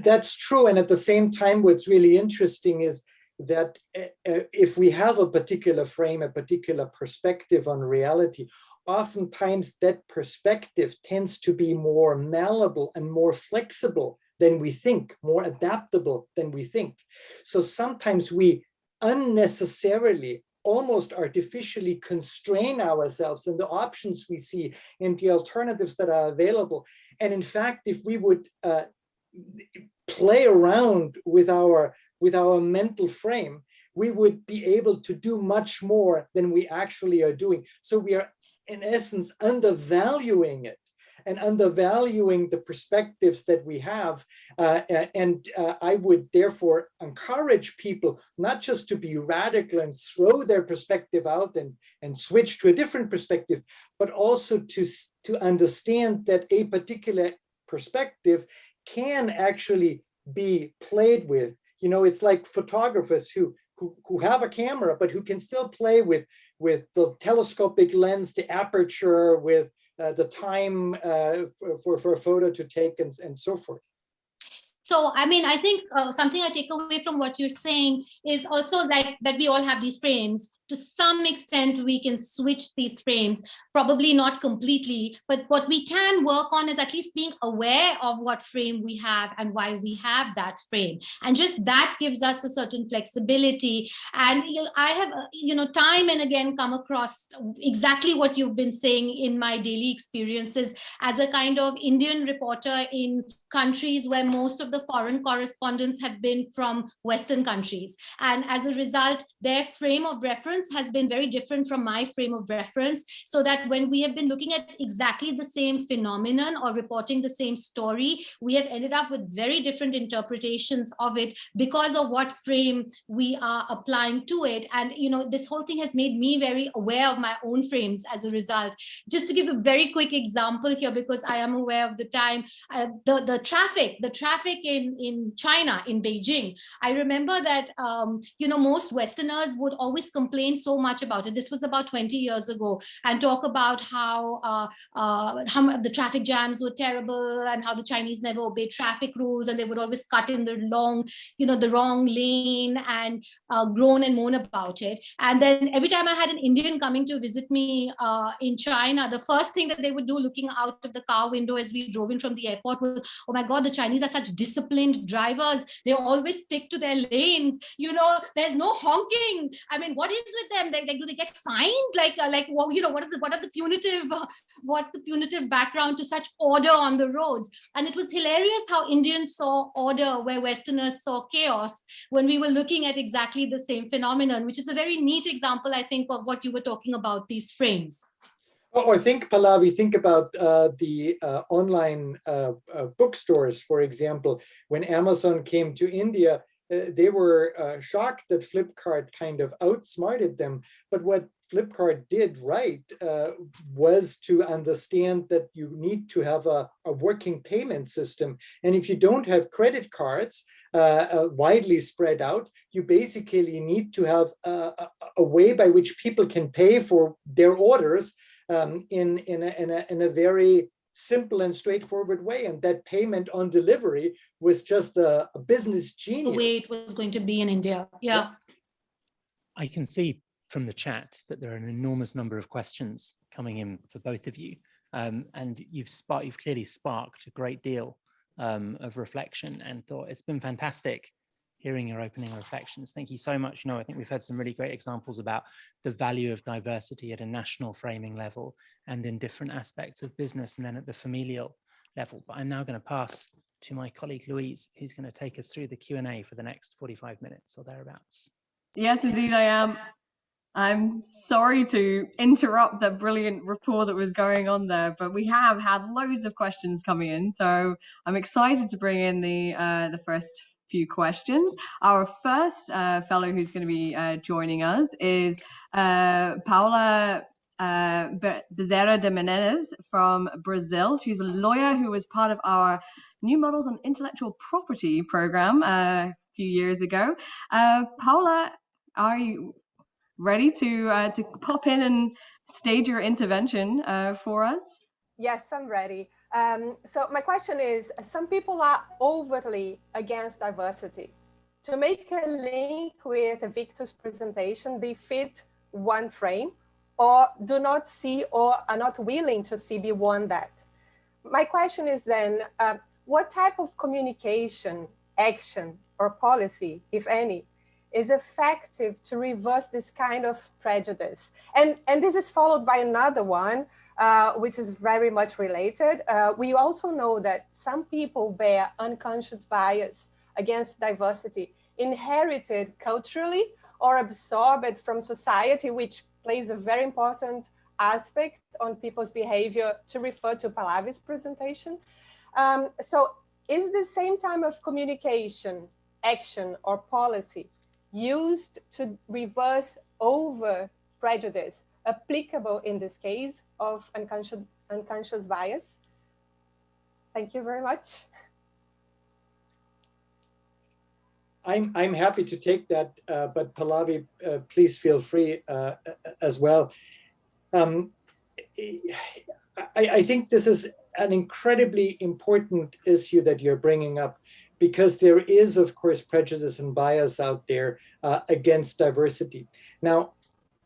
Speaker 4: That's true. And at the same time, what's really interesting is that if we have a particular frame, a particular perspective on reality, oftentimes that perspective tends to be more malleable and more flexible than we think, more adaptable than we think. So sometimes we unnecessarily, almost artificially constrain ourselves in the options we see and the alternatives that are available. And in fact, if we would play around with our mental frame, we would be able to do much more than we actually are doing. So we are, in essence, undervaluing it. and undervaluing the perspectives that we have. I would therefore encourage people not just to be radical and throw their perspective out and switch to a different perspective, but also to understand that a particular perspective can actually be played with. You know, it's like photographers who have a camera, but who can still play with the telescopic lens, the aperture, with the time for a photo to take, and so forth.
Speaker 3: So, I mean, I think something I take away from what you're saying is also like that we all have these frames. To some extent, we can switch these frames, probably not completely, but what we can work on is at least being aware of what frame we have and why we have that frame. And just that gives us a certain flexibility. And I have, time and again come across exactly what you've been saying in my daily experiences as a kind of Indian reporter in countries where most of the foreign correspondents have been from Western countries. And as a result, their frame of reference has been very different from my frame of reference, so that when we have been looking at exactly the same phenomenon or reporting the same story, we have ended up with very different interpretations of it because of what frame we are applying to it. And this whole thing has made me very aware of my own frames as a result. Just to give a very quick example here, because I am aware of the time, the traffic in China, in Beijing. I remember that most Westerners would always complain so much about it. This was about 20 years ago, and talk about how the traffic jams were terrible and how the Chinese never obeyed traffic rules, and they would always cut in the wrong lane, and groan and moan about it. And then every time I had an Indian coming to visit me in China, the first thing that they would do looking out of the car window as we drove in from the airport was, oh my God, the Chinese are such disciplined drivers. They always stick to their lanes. There's no honking. I mean, what is with them? Do they get fined? What's the punitive background to such order on the roads? And it was hilarious how Indians saw order where Westerners saw chaos when we were looking at exactly the same phenomenon, which is a very neat example, I think, of what you were talking about, these frames.
Speaker 4: Or think, Pallavi, think about the online bookstores, for example. When Amazon came to India, they were shocked that Flipkart kind of outsmarted them. But what Flipkart did right was to understand that you need to have a working payment system. And if you don't have credit cards widely spread out, you basically need to have a way by which people can pay for their orders in a very simple and straightforward way. And that payment on delivery was just a business genius.
Speaker 3: The way it was going to be in India. Yeah.
Speaker 2: I can see from the chat that there are an enormous number of questions coming in for both of you. And you've clearly sparked a great deal of reflection and thought. It's been fantastic hearing your opening reflections. Thank you so much. I think we've had some really great examples about the value of diversity at a national framing level and in different aspects of business, and then at the familial level. But I'm now going to pass to my colleague Louise, who's going to take us through the Q&A for the next 45 minutes or thereabouts.
Speaker 5: Yes, indeed I am. I'm sorry to interrupt that brilliant rapport that was going on there, but we have had loads of questions coming in, so I'm excited to bring in the first few questions. Our first fellow who's going to be joining us is Paula Bezerra de Menezes from Brazil. She's a lawyer who was part of our New Models on Intellectual Property program a few years ago. Paula, are you ready to pop in and stage your intervention for us?
Speaker 6: Yes, I'm ready. So my question is, some people are overtly against diversity. To make a link with Victor's presentation, they fit one frame or do not see or are not willing to see beyond that. My question is then, what type of communication, action, or policy, if any, is effective to reverse this kind of prejudice? And this is followed by another one, which is very much related. We also know that some people bear unconscious bias against diversity, inherited culturally or absorbed from society, which plays a very important aspect on people's behavior to refer to Pallavi's presentation. So is the same type of communication, action, or policy used to reverse over prejudice applicable in this case of unconscious bias? Thank you very much.
Speaker 4: I'm happy to take that, but Pallavi, please feel free as well. I think this is an incredibly important issue that you're bringing up, because there is, of course, prejudice and bias out there against diversity. Now,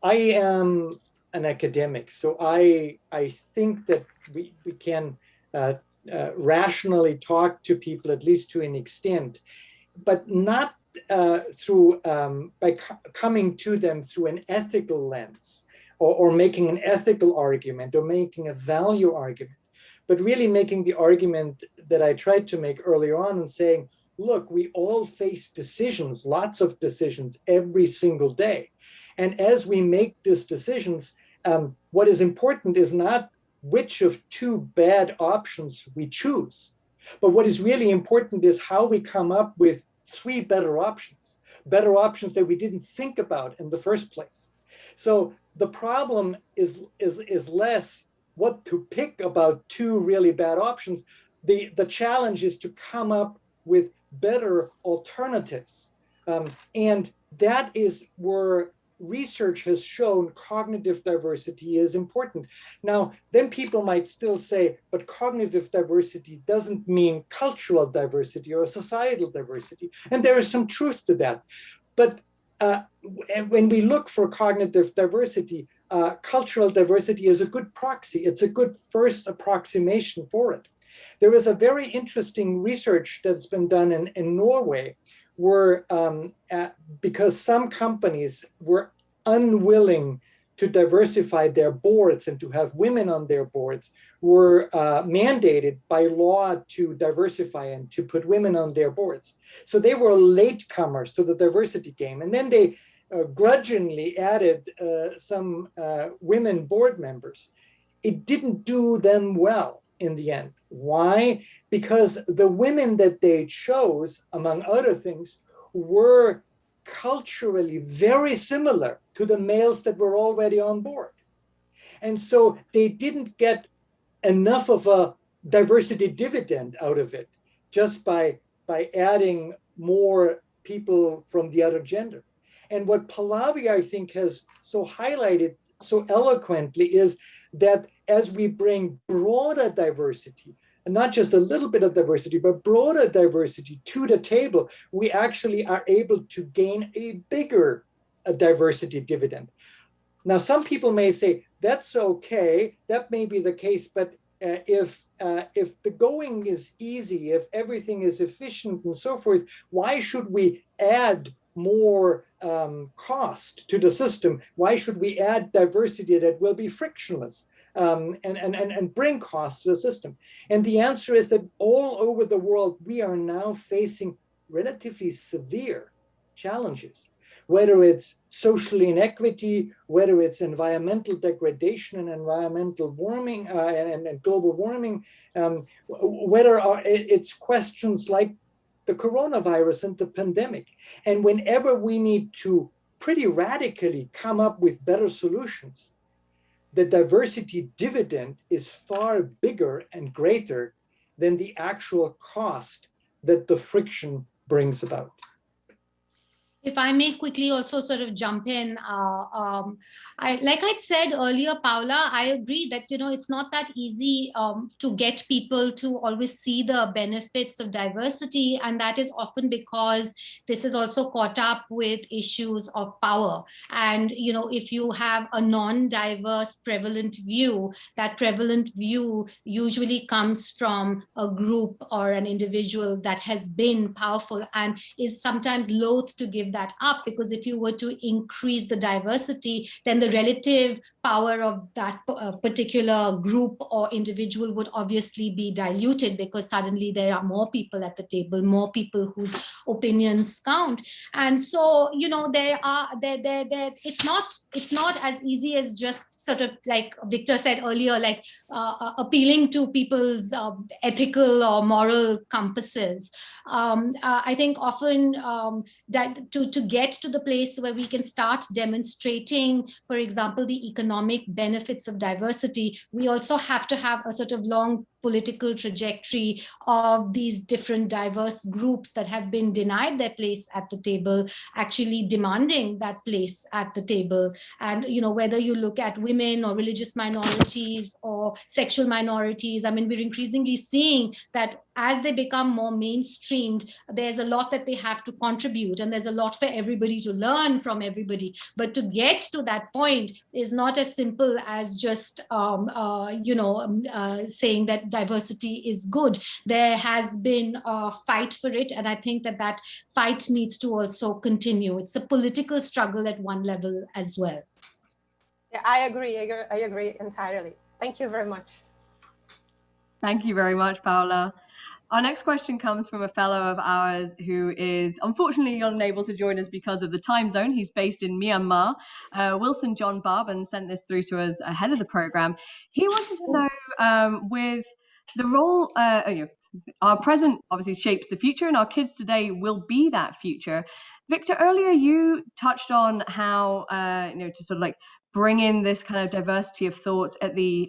Speaker 4: I am an academic, so I think that we can rationally talk to people, at least to an extent, but not through by coming to them through an ethical lens, or making an ethical argument, or making a value argument, but really making the argument that I tried to make earlier on, and saying, look, we all face decisions, lots of decisions every single day. And as we make these decisions, what is important is not which of two bad options we choose, but what is really important is how we come up with three better options that we didn't think about in the first place. So the problem is less what to pick about two really bad options. The challenge is to come up with better alternatives. And that is where research has shown cognitive diversity is important. Now, then people might still say, but cognitive diversity doesn't mean cultural diversity or societal diversity. And there is some truth to that. But when we look for cognitive diversity, cultural diversity is a good proxy. It's a good first approximation for it. There is a very interesting research that's been done in Norway, where because some companies were unwilling to diversify their boards and to have women on their boards, were mandated by law to diversify and to put women on their boards. So they were latecomers to the diversity game. And then they grudgingly added some women board members. It didn't do them well in the end. Why? Because the women that they chose, among other things, were culturally very similar to the males that were already on board. And so they didn't get enough of a diversity dividend out of it just by adding more people from the other gender. And what Pallavi, I think, has so highlighted so eloquently is that as we bring broader diversity, and not just a little bit of diversity, but broader diversity to the table, we actually are able to gain a bigger diversity dividend. Now, some people may say, that's okay, that may be the case, but if the going is easy, if everything is efficient and so forth, why should we add more cost to the system? Why should we add diversity that will be frictionless and bring cost to the system? And the answer is that all over the world, we are now facing relatively severe challenges, whether it's social inequity, whether it's environmental degradation and environmental warming and global warming, whether it's questions like the coronavirus and the pandemic. And whenever we need to pretty radically come up with better solutions, the diversity dividend is far bigger and greater than the actual cost that the friction brings about.
Speaker 3: If I may quickly also sort of jump in, like I said earlier, Paula, I agree that, it's not that easy to get people to always see the benefits of diversity. And that is often because this is also caught up with issues of power. And, if you have a non-diverse prevalent view, that prevalent view usually comes from a group or an individual that has been powerful and is sometimes loath to give give that up, because if you were to increase the diversity, then the relative power of that particular group or individual would obviously be diluted, because suddenly there are more people at the table, more people whose opinions count. And so, you know, it's not as easy as just sort of, like Victor said earlier, like appealing to people's ethical or moral compasses. I think often that to get to the place where we can start demonstrating, for example, the economic benefits of diversity, we also have to have a sort of long political trajectory of these different diverse groups that have been denied their place at the table, actually demanding that place at the table. And, you know, whether you look at women or religious minorities or sexual minorities, I mean, we're increasingly seeing that as they become more mainstreamed, there's a lot that they have to contribute, and there's a lot for everybody to learn from everybody. But to get to that point is not as simple as just, saying that diversity is good. There has been a fight for it, and I think that that fight needs to also continue. It's a political struggle at one level as well.
Speaker 6: Yeah, I agree entirely. Thank you very much.
Speaker 5: Thank you very much, Paula. Our next question comes from a fellow of ours who is unfortunately unable to join us because of the time zone. He's based in Myanmar. Wilson John Barban sent this through to us ahead of the program. He wanted to know, with the role, our present obviously shapes the future, and our kids today will be that future. Victor, earlier you touched on how, to sort of like bring in this kind of diversity of thought at the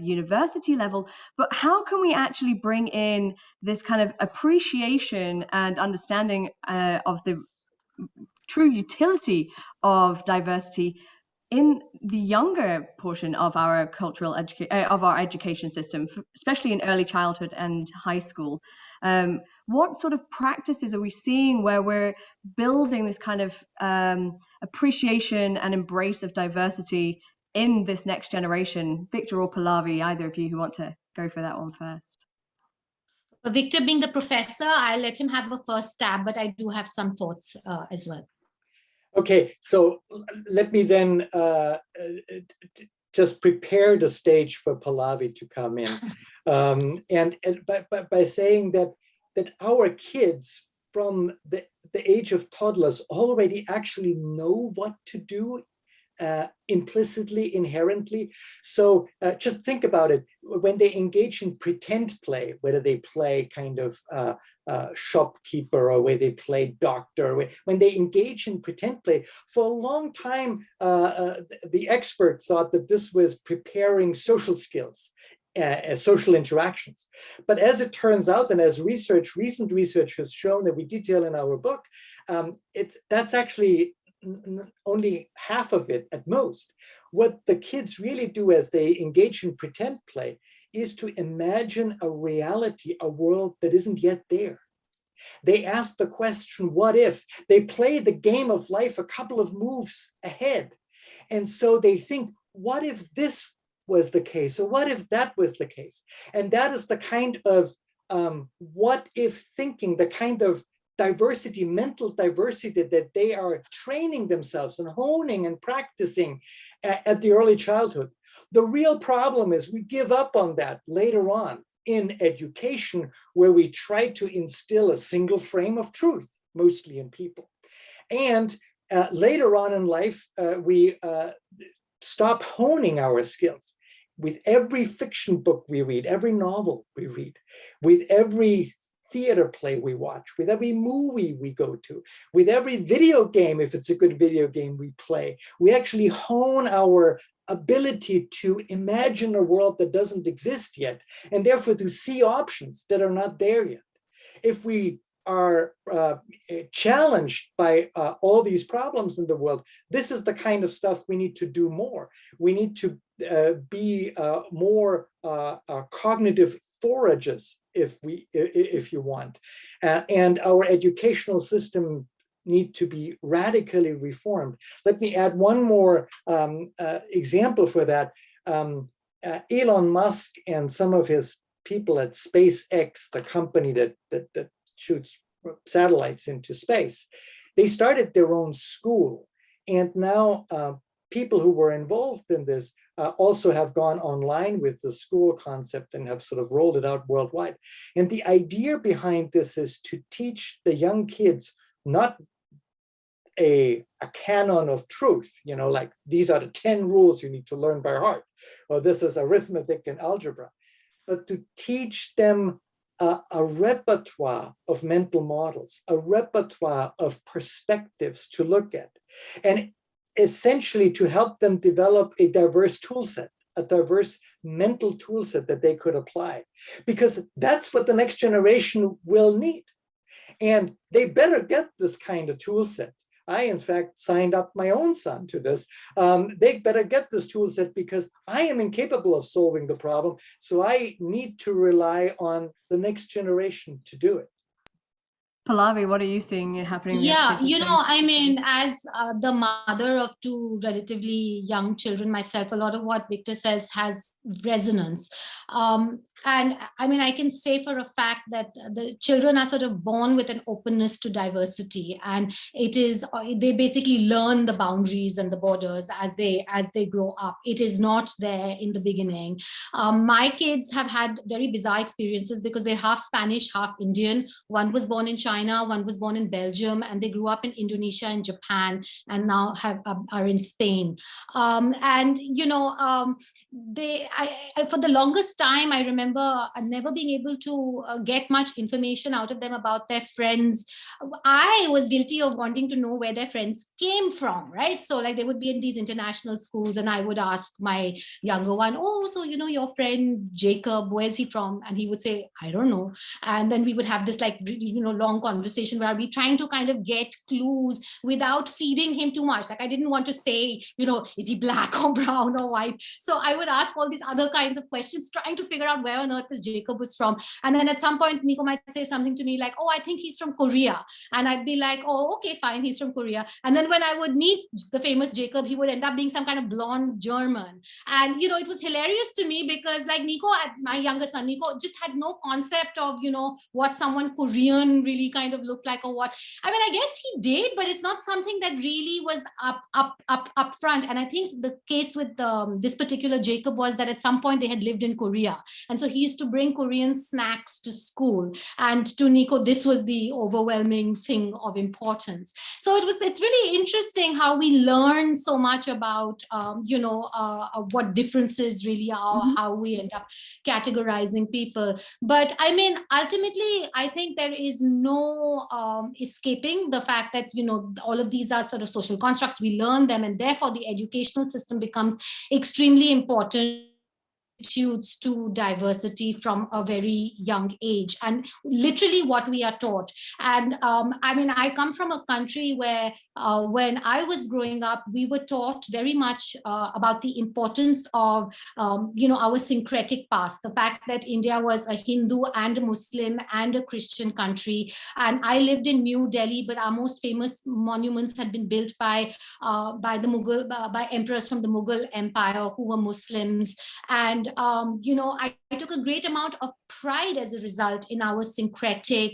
Speaker 5: university level, but how can we actually bring in this kind of appreciation and understanding of the true utility of diversity in the younger portion of our cultural education system, especially in early childhood and high school? What sort of practices are we seeing where we're building this kind of appreciation and embrace of diversity in this next generation? Victor or Pallavi, either of you who want to go for that one first?
Speaker 3: Victor being the professor, I'll let him have a first stab, but I do have some thoughts as well. Okay, so let me then just prepare the stage for Pallavi to come in, and by saying that our kids from the age of toddlers already actually know what to do implicitly, inherently. So just think about it. When they engage in pretend play, whether they play kind of shopkeeper or where they play doctor, when they engage in pretend play, for a long time, the expert thought that this was preparing social skills, social interactions. But as it turns out, and as recent research has shown that we detail in our book, that's actually only half of it at most. What the kids really do as they engage in pretend play is to imagine a reality, a world that isn't yet there. They ask the question, what if? They play the game of life a couple of moves ahead. And so they think, what if this was the case? Or what if that was the case? And that is the kind of what if thinking, the kind of diversity, mental diversity that they are training themselves and honing and practicing at the early childhood. The real problem is we give up on that later on in education, where we try to instill a single frame of truth, mostly in people. And later on in life, we stop honing our skills. With every fiction book we read, every novel we read, with every theater play we watch, with every movie we go to, with every video game, if it's a good video game we play, we actually hone our ability to imagine a world that doesn't exist yet, and therefore to see options that are not there yet. If we are challenged by all these problems in the world, this is the kind of stuff we need to do more. We need to be more cognitive foragers, if you want, and our educational system need to be radically reformed. Let me add one more example for that. Elon Musk and some of his people at SpaceX, the company that shoots satellites into space,
Speaker 4: they started their own school. And now people who were involved in this also have gone online with the school concept and have sort of rolled it out worldwide. And the idea behind this is to teach the young kids not a canon of truth, you know, like these are the 10 rules you need to learn by heart, or this is arithmetic and algebra, but to teach them a repertoire of mental models, a repertoire of perspectives to look at, and essentially to help them develop a diverse tool set, a diverse mental tool set that they could apply, because that's what the next generation will need. And they better get this kind of tool set. I, in fact, signed up my own son to this. They better get this tool set because I am incapable of solving the problem. So I need to rely on the next generation to do it.
Speaker 5: Pallavi, what are you seeing happening?
Speaker 3: Yeah, you know, I mean, as the mother of two relatively young children myself, a lot of what Victor says has resonance. And I mean, I can say for a fact that the children are sort of born with an openness to diversity, and it is, they basically learn the boundaries and the borders as they grow up. It is not there in the beginning. My kids have had very bizarre experiences because they're half Spanish, half Indian. One was born in China, one was born in Belgium, and they grew up in Indonesia and Japan, and now are in Spain. And you know, for the longest time, I remember never being able to get much information out of them about their friends. I was guilty of wanting to know where their friends came from, right? So like they would be in these international schools, and I would ask my younger one, oh, so you know your friend Jacob, where's he from? And he would say, I don't know. And then we would have this like, you know, long conversation where we're trying to kind of get clues without feeding him too much. Like I didn't want to say, you know, is he black or brown or white? So I would ask all these other kinds of questions, trying to figure out where on earth this Jacob was from. And then at some point, Nico might say something to me like, oh, I think he's from Korea. And I'd be like, oh, okay, fine, he's from Korea. And then when I would meet the famous Jacob, he would end up being some kind of blonde German. And, you know, it was hilarious to me because like Nico, my younger son, Nico, just had no concept of, you know, what someone Korean really kind of looked like or what. I mean, I guess he did, but it's not something that really was up front. And I think the case with this particular Jacob was that at some point they had lived in Korea. And so he used to bring Korean snacks to school. And to Nico, this was the overwhelming thing of importance. So it's really interesting how we learn so much about, you know, what differences really are, how we end up categorizing people. But I mean, ultimately, I think there is no escaping the fact that, you know, all of these are sort of social constructs. We learn them, and therefore the educational system becomes extremely important to diversity from a very young age, and literally what we are taught. And I mean, I come from a country where when I was growing up, we were taught very much about the importance of you know, our syncretic past, the fact that India was a Hindu and a Muslim and a Christian country. And I lived in New Delhi, but our most famous monuments had been built by the Mughal, by emperors from the Mughal Empire who were Muslims. And you know, I took a great amount of pride as a result in our syncretic,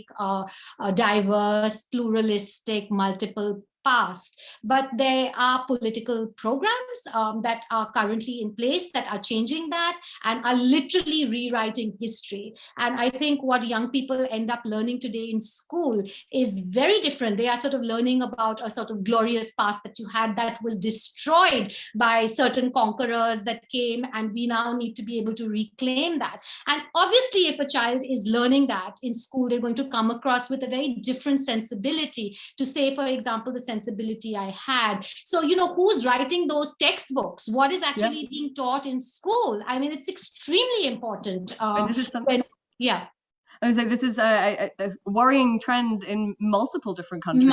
Speaker 3: diverse, pluralistic, multiple past. But there are political programs that are currently in place that are changing that and are literally rewriting history. And I think what young people end up learning today in school is very different. They are sort of learning about a sort of glorious past that you had that was destroyed by certain conquerors that came, and we now need to be able to reclaim that. And obviously, if a child is learning that in school, they're going to come across with a very different sensibility to say, for example, the sensibility I had. So, you know, who's writing those textbooks? What is actually being taught in school? I mean, it's extremely important.
Speaker 5: And this is something. I was like, this is a worrying trend in multiple different countries.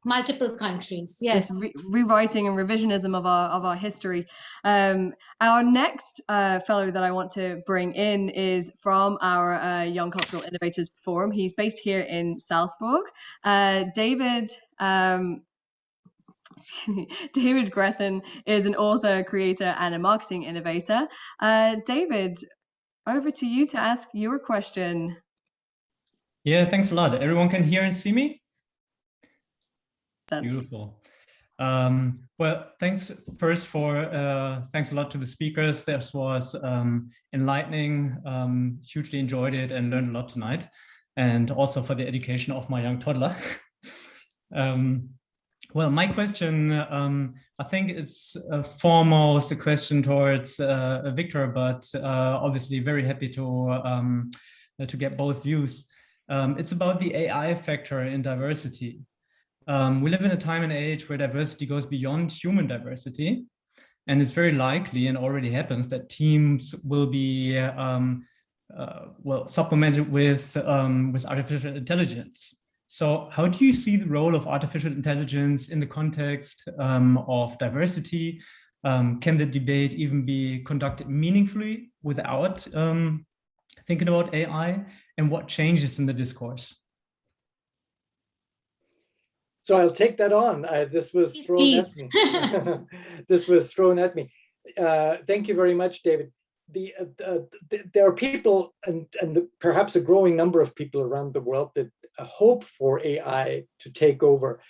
Speaker 3: Multiple countries, yes.
Speaker 5: This rewriting and revisionism of our history. Our next fellow that I want to bring in is from our Young Cultural Innovators Forum. He's based here in Salzburg. David Grethen is an author, creator, and a marketing innovator. David, over to you to ask your question.
Speaker 7: Yeah, thanks a lot. Everyone can hear and see me?
Speaker 5: sense.
Speaker 7: Beautiful. Well, thanks first for thanks a lot to the speakers. This was enlightening. Hugely enjoyed it and learned a lot tonight, and also for the education of my young toddler. Well, my question, I think it's foremost a question towards Victor, but obviously very happy to get both views. It's about the AI factor in diversity. We live in a time and age where diversity goes beyond human diversity, and it's very likely, and already happens, that teams will be well, supplemented with artificial intelligence. So how do you see the role of artificial intelligence in the context of diversity? Can the debate even be conducted meaningfully without thinking about AI? And what changes in the discourse?
Speaker 4: So I'll take that on. This was thrown at me. This was thrown at me. Thank you very much, David. There are people, and perhaps a growing number of people around the world, that hope for AI to take over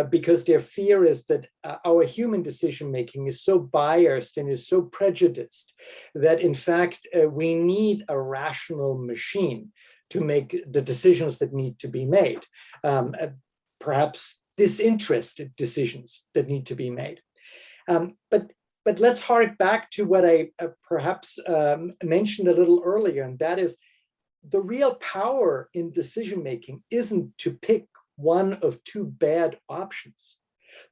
Speaker 4: because their fear is that our human decision-making is so biased and is so prejudiced that, in fact, we need a rational machine to make the decisions that need to be made. Perhaps disinterested decisions that need to be made. But let's hark back to what I perhaps mentioned a little earlier, and that is the real power in decision-making isn't to pick one of two bad options.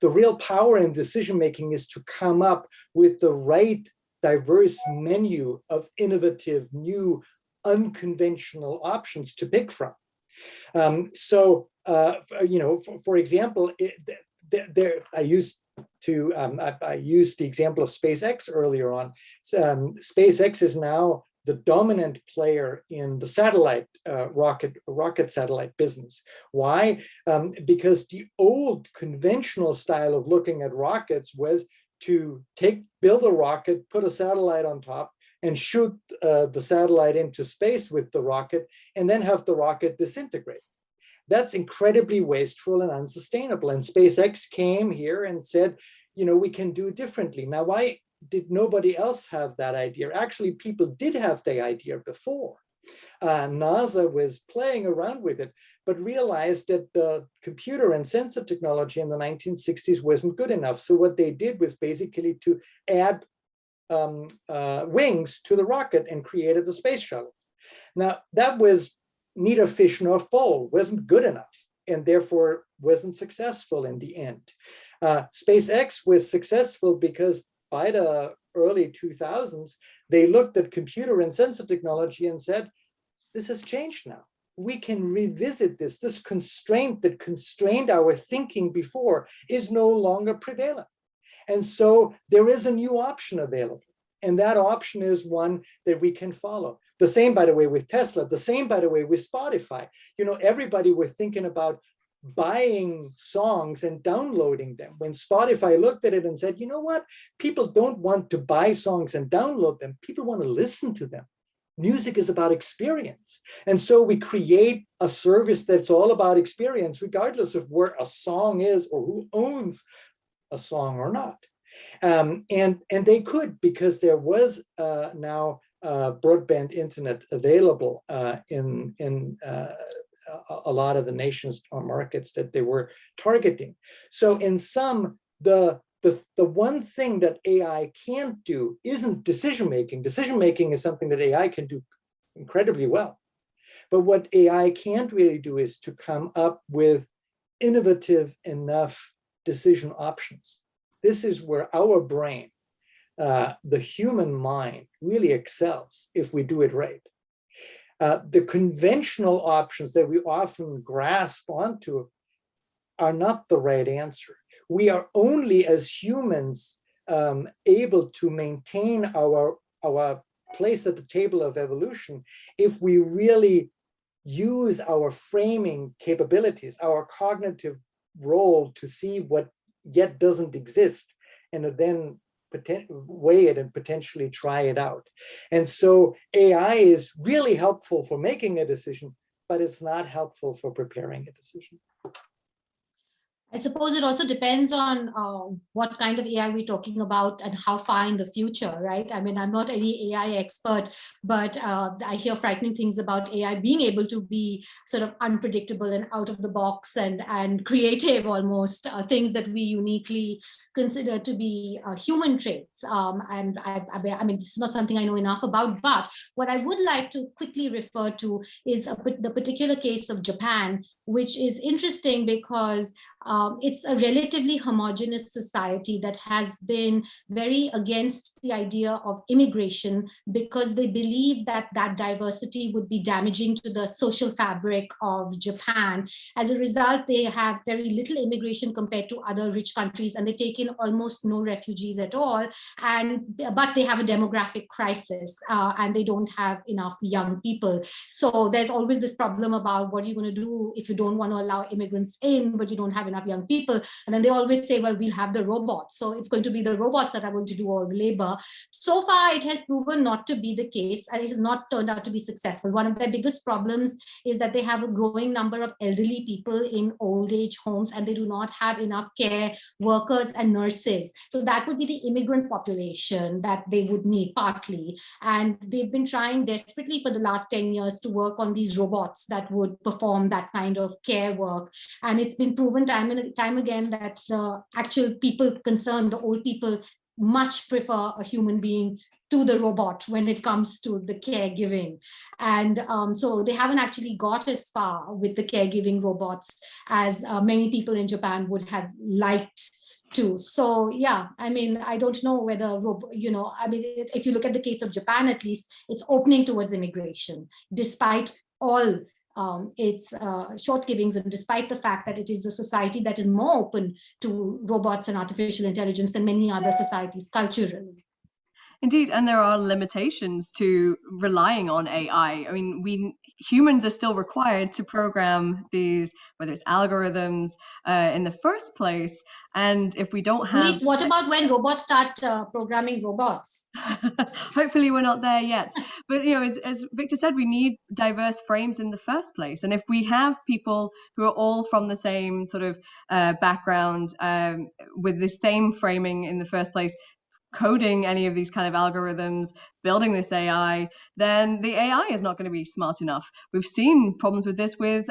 Speaker 4: The real power in decision-making is to come up with the right diverse menu of innovative, new, unconventional options to pick from. You know, for example, I used the example of SpaceX earlier on. SpaceX is now the dominant player in the satellite rocket satellite business. Why? Because the old conventional style of looking at rockets was to build a rocket, put a satellite on top, and shoot the satellite into space with the rocket, and then have the rocket disintegrate. That's incredibly wasteful and unsustainable. And SpaceX came here and said, you know, we can do differently. Now, why did nobody else have that idea? Actually, people did have the idea before. NASA was playing around with it, but realized that the computer and sensor technology in the 1960s wasn't good enough. So what they did was basically to add wings to the rocket and created the space shuttle. Now, that was neither fish nor fowl, wasn't good enough, and therefore wasn't successful in the end. SpaceX was successful because by the early 2000s, they looked at computer and sensor technology and said, this has changed now. We can revisit this. This constraint that constrained our thinking before is no longer prevalent. And so there is a new option available. And that option is one that we can follow. The same, by the way, with Tesla, the same, by the way, with Spotify. You know, everybody was thinking about buying songs and downloading them. When Spotify looked at it and said, you know what? People don't want to buy songs and download them. People want to listen to them. Music is about experience. And so we create a service that's all about experience, regardless of where a song is or who owns a song or not. And they could, because there was now broadband internet available in a lot of the nations or markets that they were targeting. So in sum, the one thing that AI can't do isn't decision-making. Decision-making is something that AI can do incredibly well. But what AI can't really do is to come up with innovative enough decision options. This is where our brain, the human mind, really excels if we do it right. The conventional options that we often grasp onto are not the right answer. We are only, as humans, able to maintain our place at the table of evolution if we really use our framing capabilities, our cognitive role to see what yet doesn't exist, and then weigh it and potentially try it out. And so AI is really helpful for making a decision, but it's not helpful for preparing a decision.
Speaker 3: I suppose it also depends on what kind of AI we're talking about and how far in the future, right? I mean, I'm not any AI expert, but I hear frightening things about AI being able to be sort of unpredictable and out of the box and creative almost, things that we uniquely consider to be human traits. And I mean, this is not something I know enough about, but what I would like to quickly refer to is the particular case of Japan, which is interesting because it's a relatively homogeneous society that has been very against the idea of immigration because they believe that that diversity would be damaging to the social fabric of Japan. As a result, they have very little immigration compared to other rich countries, and they take in almost no refugees at all. But they have a demographic crisis, and they don't have enough young people. So there's always this problem about what are you going to do if you don't want to allow immigrants in, but you don't have enough young people. And then they always say, well, we'll have the robots. So it's going to be the robots that are going to do all the labor. So far, it has proven not to be the case, and it has not turned out to be successful. One of their biggest problems is that they have a growing number of elderly people in old age homes, and they do not have enough care workers and nurses. So that would be the immigrant population that they would need partly. And they've been trying desperately for the last 10 years to work on these robots that would perform that kind of care work. And it's been proven time and time again that the actual people concerned, the old people, much prefer a human being to the robot when it comes to the caregiving. And so they haven't actually got as far with the caregiving robots as many people in Japan would have liked to. So yeah, I mean, I don't know whether, I mean, if you look at the case of Japan, at least it's opening towards immigration, despite all its shortcomings, and despite the fact that it is a society that is more open to robots and artificial intelligence than many other societies culturally.
Speaker 5: Indeed, and there are limitations to relying on AI. I mean, humans are still required to program these, whether it's algorithms in the first place. And if we don't have...
Speaker 3: Luis, what about when robots start programming robots?
Speaker 5: Hopefully we're not there yet. But, you know, as Victor said, we need diverse frames in the first place. And if we have people who are all from the same sort of background with the same framing in the first place, coding any of these kind of algorithms, building this AI, then the AI is not going to be smart enough. We've seen problems with this with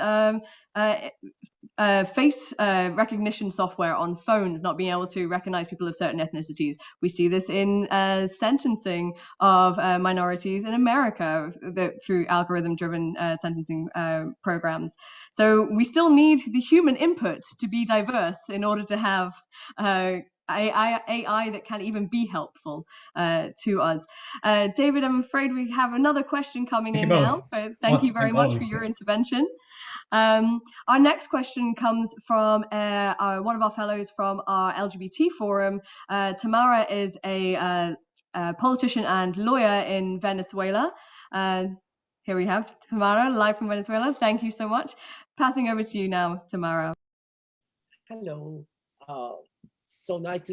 Speaker 5: face recognition software on phones not being able to recognize people of certain ethnicities. We see this in sentencing of minorities in America through algorithm-driven sentencing programs. So we still need the human input to be diverse in order to have AI that can even be helpful to us. David, I'm afraid we have another question coming in now. So thank you very much for your intervention. Our next question comes from one of our fellows from our LGBT forum. Tamara is a politician and lawyer in Venezuela. Here we have Tamara, live from Venezuela. Thank you so much. Passing over to you now, Tamara.
Speaker 8: Hello. So nice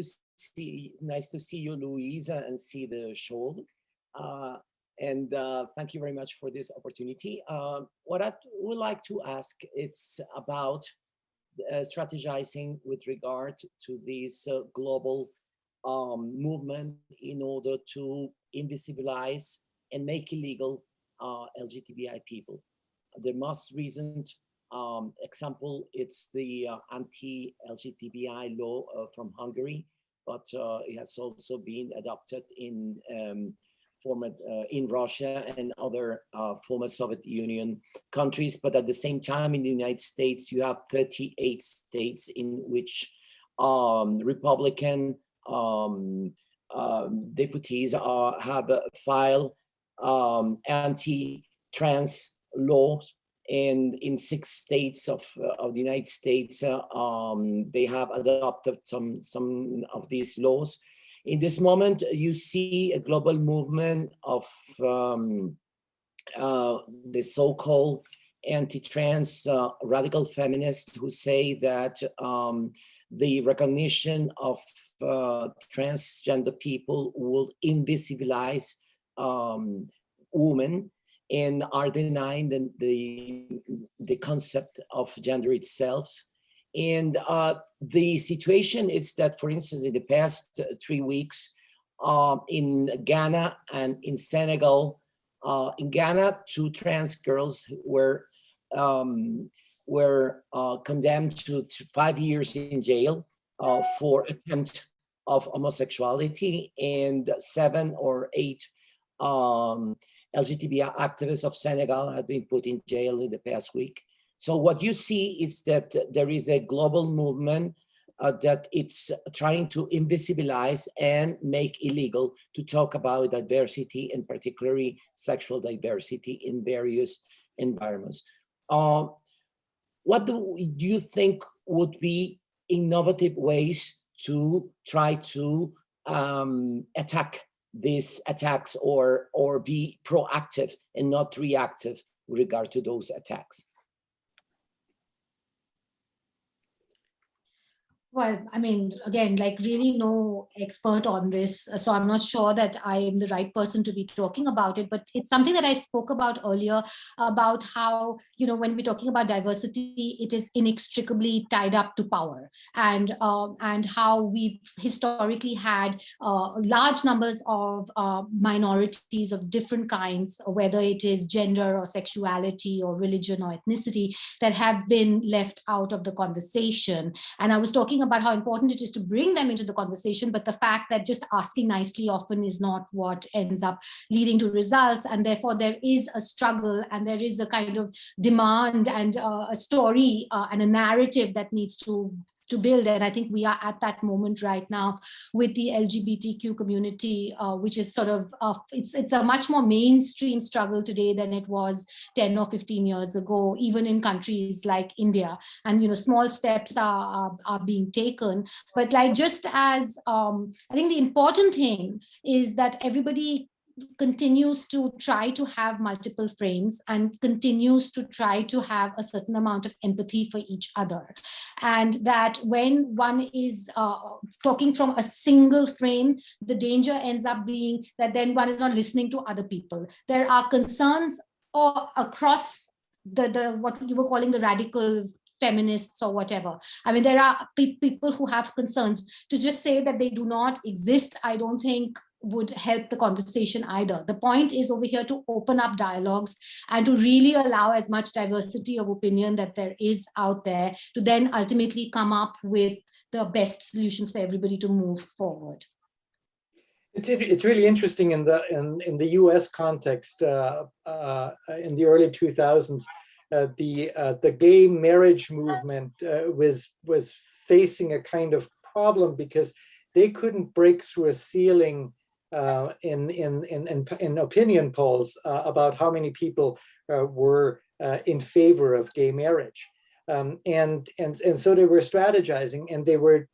Speaker 8: to see you, Louisa, and see the show. And thank you very much for this opportunity. What I would like to ask, it's about strategizing with regard to this global movement in order to invisibilize and make illegal LGBTI people. The most recent example, it's the anti-LGBTI law from Hungary, but it has also been adopted in Russia and other former Soviet Union countries. But at the same time, in the United States, you have 38 states in which Republican deputies have filed anti-trans laws. And in 6 states of the United States, they have adopted some of these laws. In this moment, you see a global movement of the so-called anti-trans radical feminists who say that the recognition of transgender people will invisibilize women, and are denying the concept of gender itself. And the situation is that, for instance, in the past 3 weeks, in Ghana and in Senegal, in Ghana, 2 trans girls were condemned to 5 years in jail for attempt of homosexuality, and 7 or 8 LGBTI activists of Senegal had been put in jail in the past week. So what you see is that there is a global movement that it's trying to invisibilize and make illegal to talk about diversity, and particularly sexual diversity in various environments. What do you think would be innovative ways to try to attack these attacks, or be proactive and not reactive with regard to those attacks?
Speaker 3: Well, I mean, again, like really no expert on this, so I'm not sure that I am the right person to be talking about it, but it's something that I spoke about earlier, about how, you know, when we're talking about diversity, it is inextricably tied up to power, and how we've historically had large numbers of minorities of different kinds, whether it is gender or sexuality or religion or ethnicity, that have been left out of the conversation. And I was talking about how important it is to bring them into the conversation, but the fact that just asking nicely often is not what ends up leading to results. And therefore there is a struggle, and there is a kind of demand and a story and a narrative that needs to build. And I think we are at that moment right now with the LGBTQ community, which is sort of, it's a much more mainstream struggle today than it was 10 or 15 years ago, even in countries like India. And, you know, small steps are being taken. But like, just as, I think the important thing is that everybody continues to try to have multiple frames and continues to try to have a certain amount of empathy for each other. And that when one is talking from a single frame, the danger ends up being that then one is not listening to other people. There are concerns across the what you were calling the radical feminists or whatever. I mean, there are people who have concerns. To just say that they do not exist, I don't think would help the conversation either. The point is over here to open up dialogues and to really allow as much diversity of opinion that there is out there, to then ultimately come up with the best solutions for everybody to move forward.
Speaker 4: It's really interesting in the U.S. context. In the early 2000s, the gay marriage movement was facing a kind of problem because they couldn't break through a ceiling in opinion polls about how many people were in favor of gay marriage. And so they were strategizing, and they were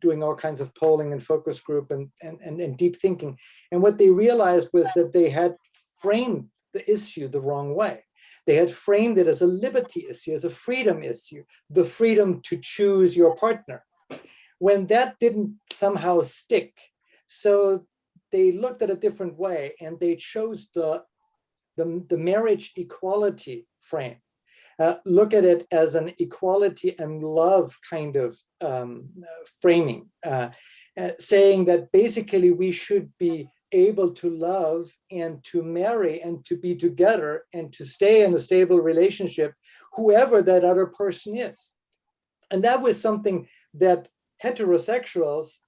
Speaker 4: doing all kinds of polling and focus group and deep thinking. And what they realized was that they had framed the issue the wrong way. They had framed it as a liberty issue, as a freedom issue, the freedom to choose your partner. When that didn't somehow stick, so they looked at a different way, and they chose the marriage equality frame. Look at it as an equality and love kind of framing, saying that basically we should be able to love and to marry and to be together and to stay in a stable relationship, whoever that other person is. And that was something that heterosexuals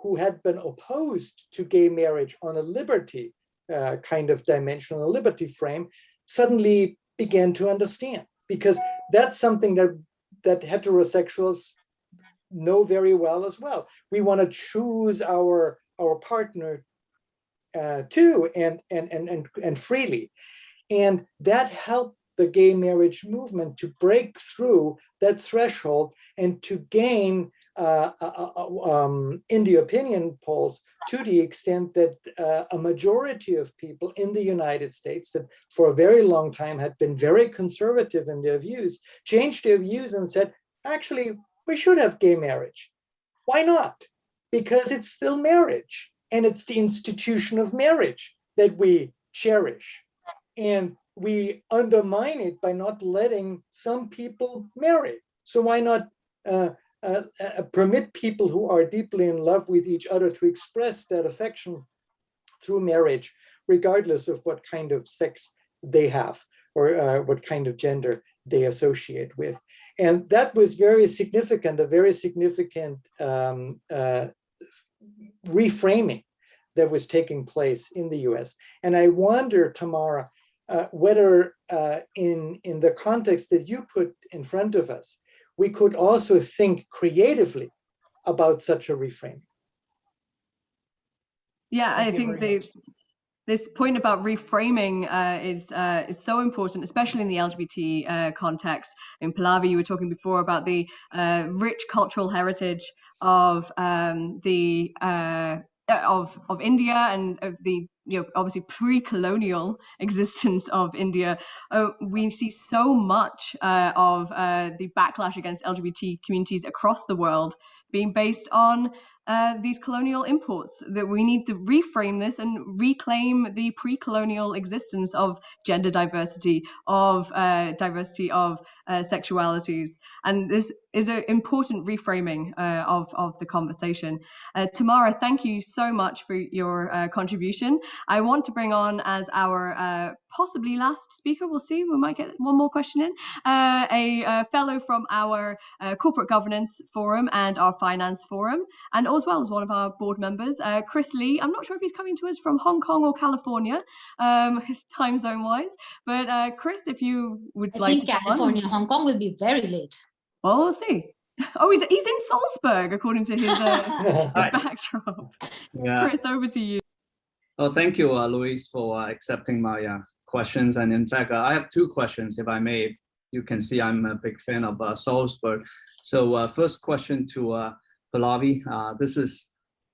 Speaker 4: who had been opposed to gay marriage on a liberty kind of dimension, a liberty frame, suddenly began to understand, because that's something that heterosexuals know very well as well. We want to choose our partner too, and freely. And that helped the gay marriage movement to break through that threshold and to gain in the opinion polls to the extent that a majority of people in the United States that for a very long time had been very conservative in their views changed their views and said, actually, we should have gay marriage. Why not? Because it's still marriage, and it's the institution of marriage that we cherish. And we undermine it by not letting some people marry. So why not permit people who are deeply in love with each other to express that affection through marriage, regardless of what kind of sex they have or what kind of gender they associate with. And that was very significant, a very significant reframing that was taking place in the US. And I wonder, Tamara, whether in the context that you put in front of us, we could also think creatively about such a reframing.
Speaker 5: Yeah, I think this point about reframing is so important, especially in the LGBT context. In Pallavi, you were talking before about the rich cultural heritage of of India and of the obviously pre-colonial existence of India. We see so much of the backlash against LGBT communities across the world being based on these colonial imports, that we need to reframe this and reclaim the pre-colonial existence of gender diversity, of diversity of sexualities. And this is an important reframing of the conversation. Tamara, thank you so much for your contribution. I want to bring on as our possibly last speaker, we'll see, we might get one more question in, a fellow from our Corporate Governance Forum and our Finance Forum, and as well as one of our board members, Chris Lee. I'm not sure if he's coming to us from Hong Kong or California, time zone wise, but Chris, if you would like to come
Speaker 3: California, on. Hong Kong will be very late.
Speaker 5: Well, we'll see. Oh, he's in Salzburg, according to his backdrop. Yeah. Chris, over to you.
Speaker 9: Oh, thank you, Louise, for accepting my questions. And in fact, I have two questions, if I may. You can see I'm a big fan of Salzburg. So first question to Pallavi. This is,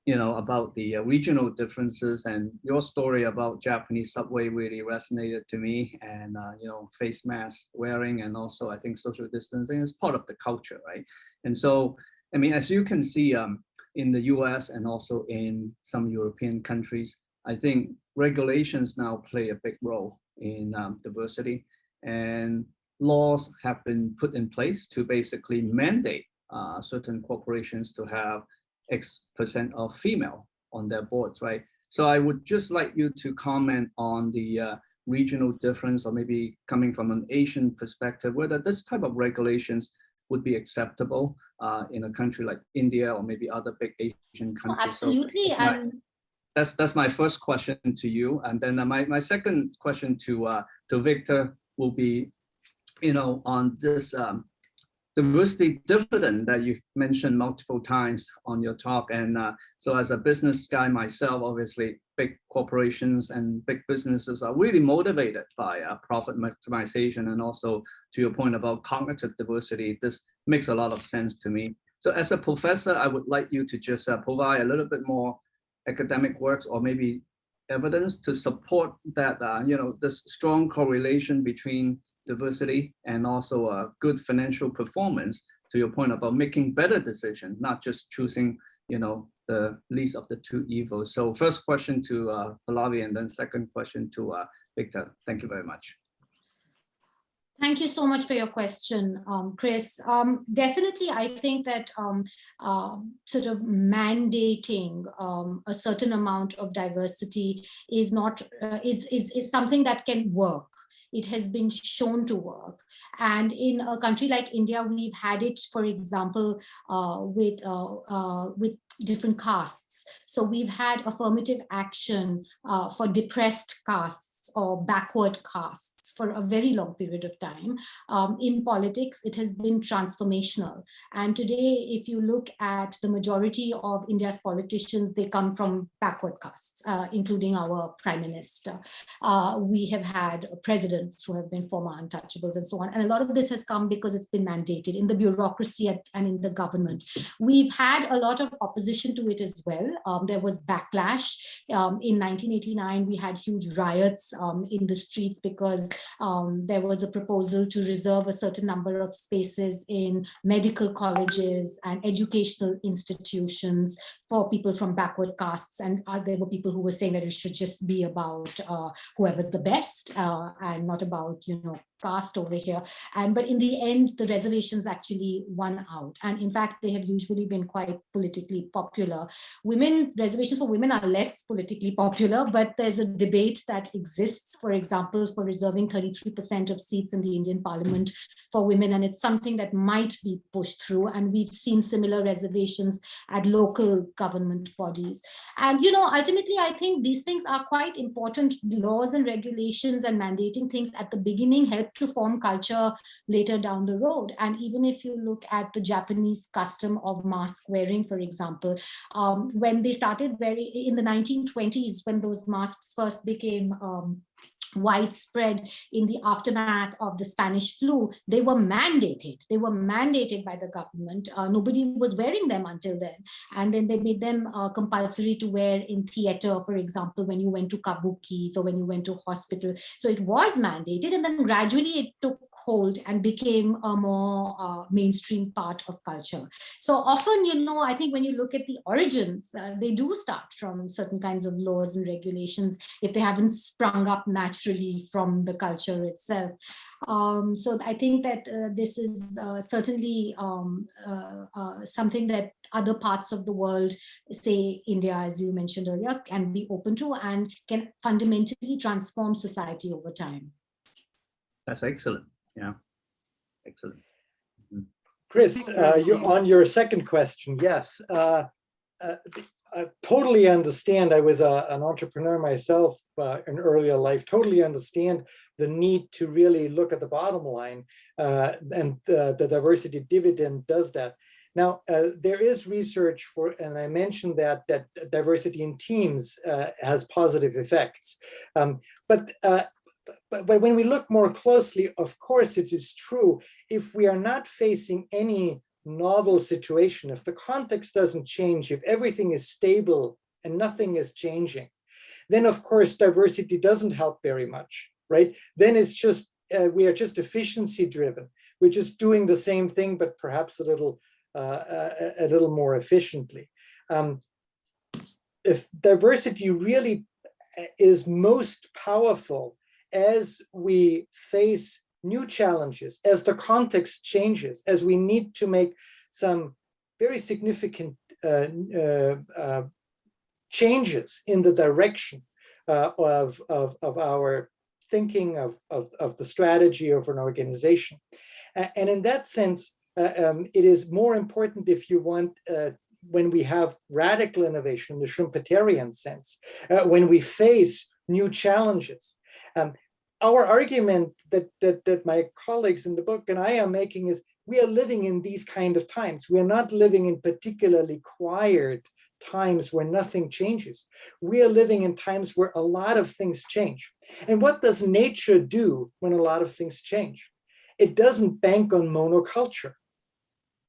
Speaker 9: about the regional differences, and your story about Japanese subway really resonated to me. And, face mask wearing, and also I think social distancing is part of the culture, right? And so, I mean, as you can see in the US and also in some European countries, I think regulations now play a big role in diversity, and laws have been put in place to basically mandate certain corporations to have X% of female on their boards, right? So I would just like you to comment on the regional difference, or maybe coming from an Asian perspective, whether this type of regulations would be acceptable in a country like India or maybe other big Asian countries.
Speaker 3: Oh, absolutely.
Speaker 9: So that's my first question to you, and then my second question to Victor will be, on this diversity dividend that you've mentioned multiple times on your talk. And so as a business guy myself, obviously big corporations and big businesses are really motivated by profit maximization, and also to your point about cognitive diversity, this makes a lot of sense to me. So as a professor, I would like you to just provide a little bit more academic works or maybe evidence to support that, this strong correlation between diversity and also a good financial performance, to your point about making better decisions, not just choosing, the least of the two evils. So first question to Pallavi, and then second question to Victor. Thank you very much.
Speaker 3: Thank you so much for your question, Chris. Definitely, I think that sort of mandating a certain amount of diversity is not is something that can work. It has been shown to work. And in a country like India, we've had it, for example, with different castes. So we've had affirmative action for depressed castes or backward castes for a very long period of time. In politics, it has been transformational. And today, if you look at the majority of India's politicians, they come from backward castes, including our prime minister. We have had presidents who have been former untouchables and so on. And a lot of this has come because it's been mandated in the bureaucracy and in the government. We've had a lot of opposition to it as well. There was backlash. In 1989, we had huge riots in the streets because there was a proposal to reserve a certain number of spaces in medical colleges and educational institutions for people from backward castes. And there were people who were saying that it should just be about whoever's the best and not about, caste over here. But in the end, the reservations actually won out. And in fact, they have usually been quite politically popular. Reservations for women are less politically popular, but there's a debate that exists, for example, for reserving 33% of seats in the Indian Parliament for women, and it's something that might be pushed through. And we've seen similar reservations at local government bodies. And, ultimately, I think these things are quite important. Laws and regulations and mandating things at the beginning help to form culture later down the road. And even if you look at the Japanese custom of mask wearing, for example, when they started wearing in the 1920s, when those masks first became widespread in the aftermath of the Spanish flu, they were mandated. They were mandated by the government. Nobody was wearing them until then. And then they made them compulsory to wear in theater, for example, when you went to kabuki, so when you went to hospital. So it was mandated, and then gradually it took hold and became a more mainstream part of culture. So often, I think when you look at the origins, they do start from certain kinds of laws and regulations if they haven't sprung up naturally from the culture itself. So I think that this is certainly something that other parts of the world, say India, as you mentioned earlier, can be open to and can fundamentally transform society over time.
Speaker 9: That's excellent. Yeah, excellent. Mm-hmm.
Speaker 4: Chris, on your second question, yes, I totally understand. I was an entrepreneur myself in earlier life, totally understand the need to really look at the bottom line, and the diversity dividend does that. Now, there is research and I mentioned that diversity in teams has positive effects. But when we look more closely, of course, it is true. If we are not facing any novel situation, if the context doesn't change, if everything is stable and nothing is changing, then of course diversity doesn't help very much, right? Then it's just we are just efficiency driven. We're just doing the same thing, but perhaps a little more efficiently. If diversity really is most powerful as we face new challenges, as the context changes, as we need to make some very significant changes in the direction of our thinking, of the strategy of an organization. And in that sense, it is more important, if you want, when we have radical innovation in the Schumpeterian sense, when we face new challenges. Our argument that my colleagues in the book and I are making is we are living in these kind of times. We are not living in particularly quiet times where nothing changes. We are living in times where a lot of things change. And what does nature do when a lot of things change? It doesn't bank on monoculture.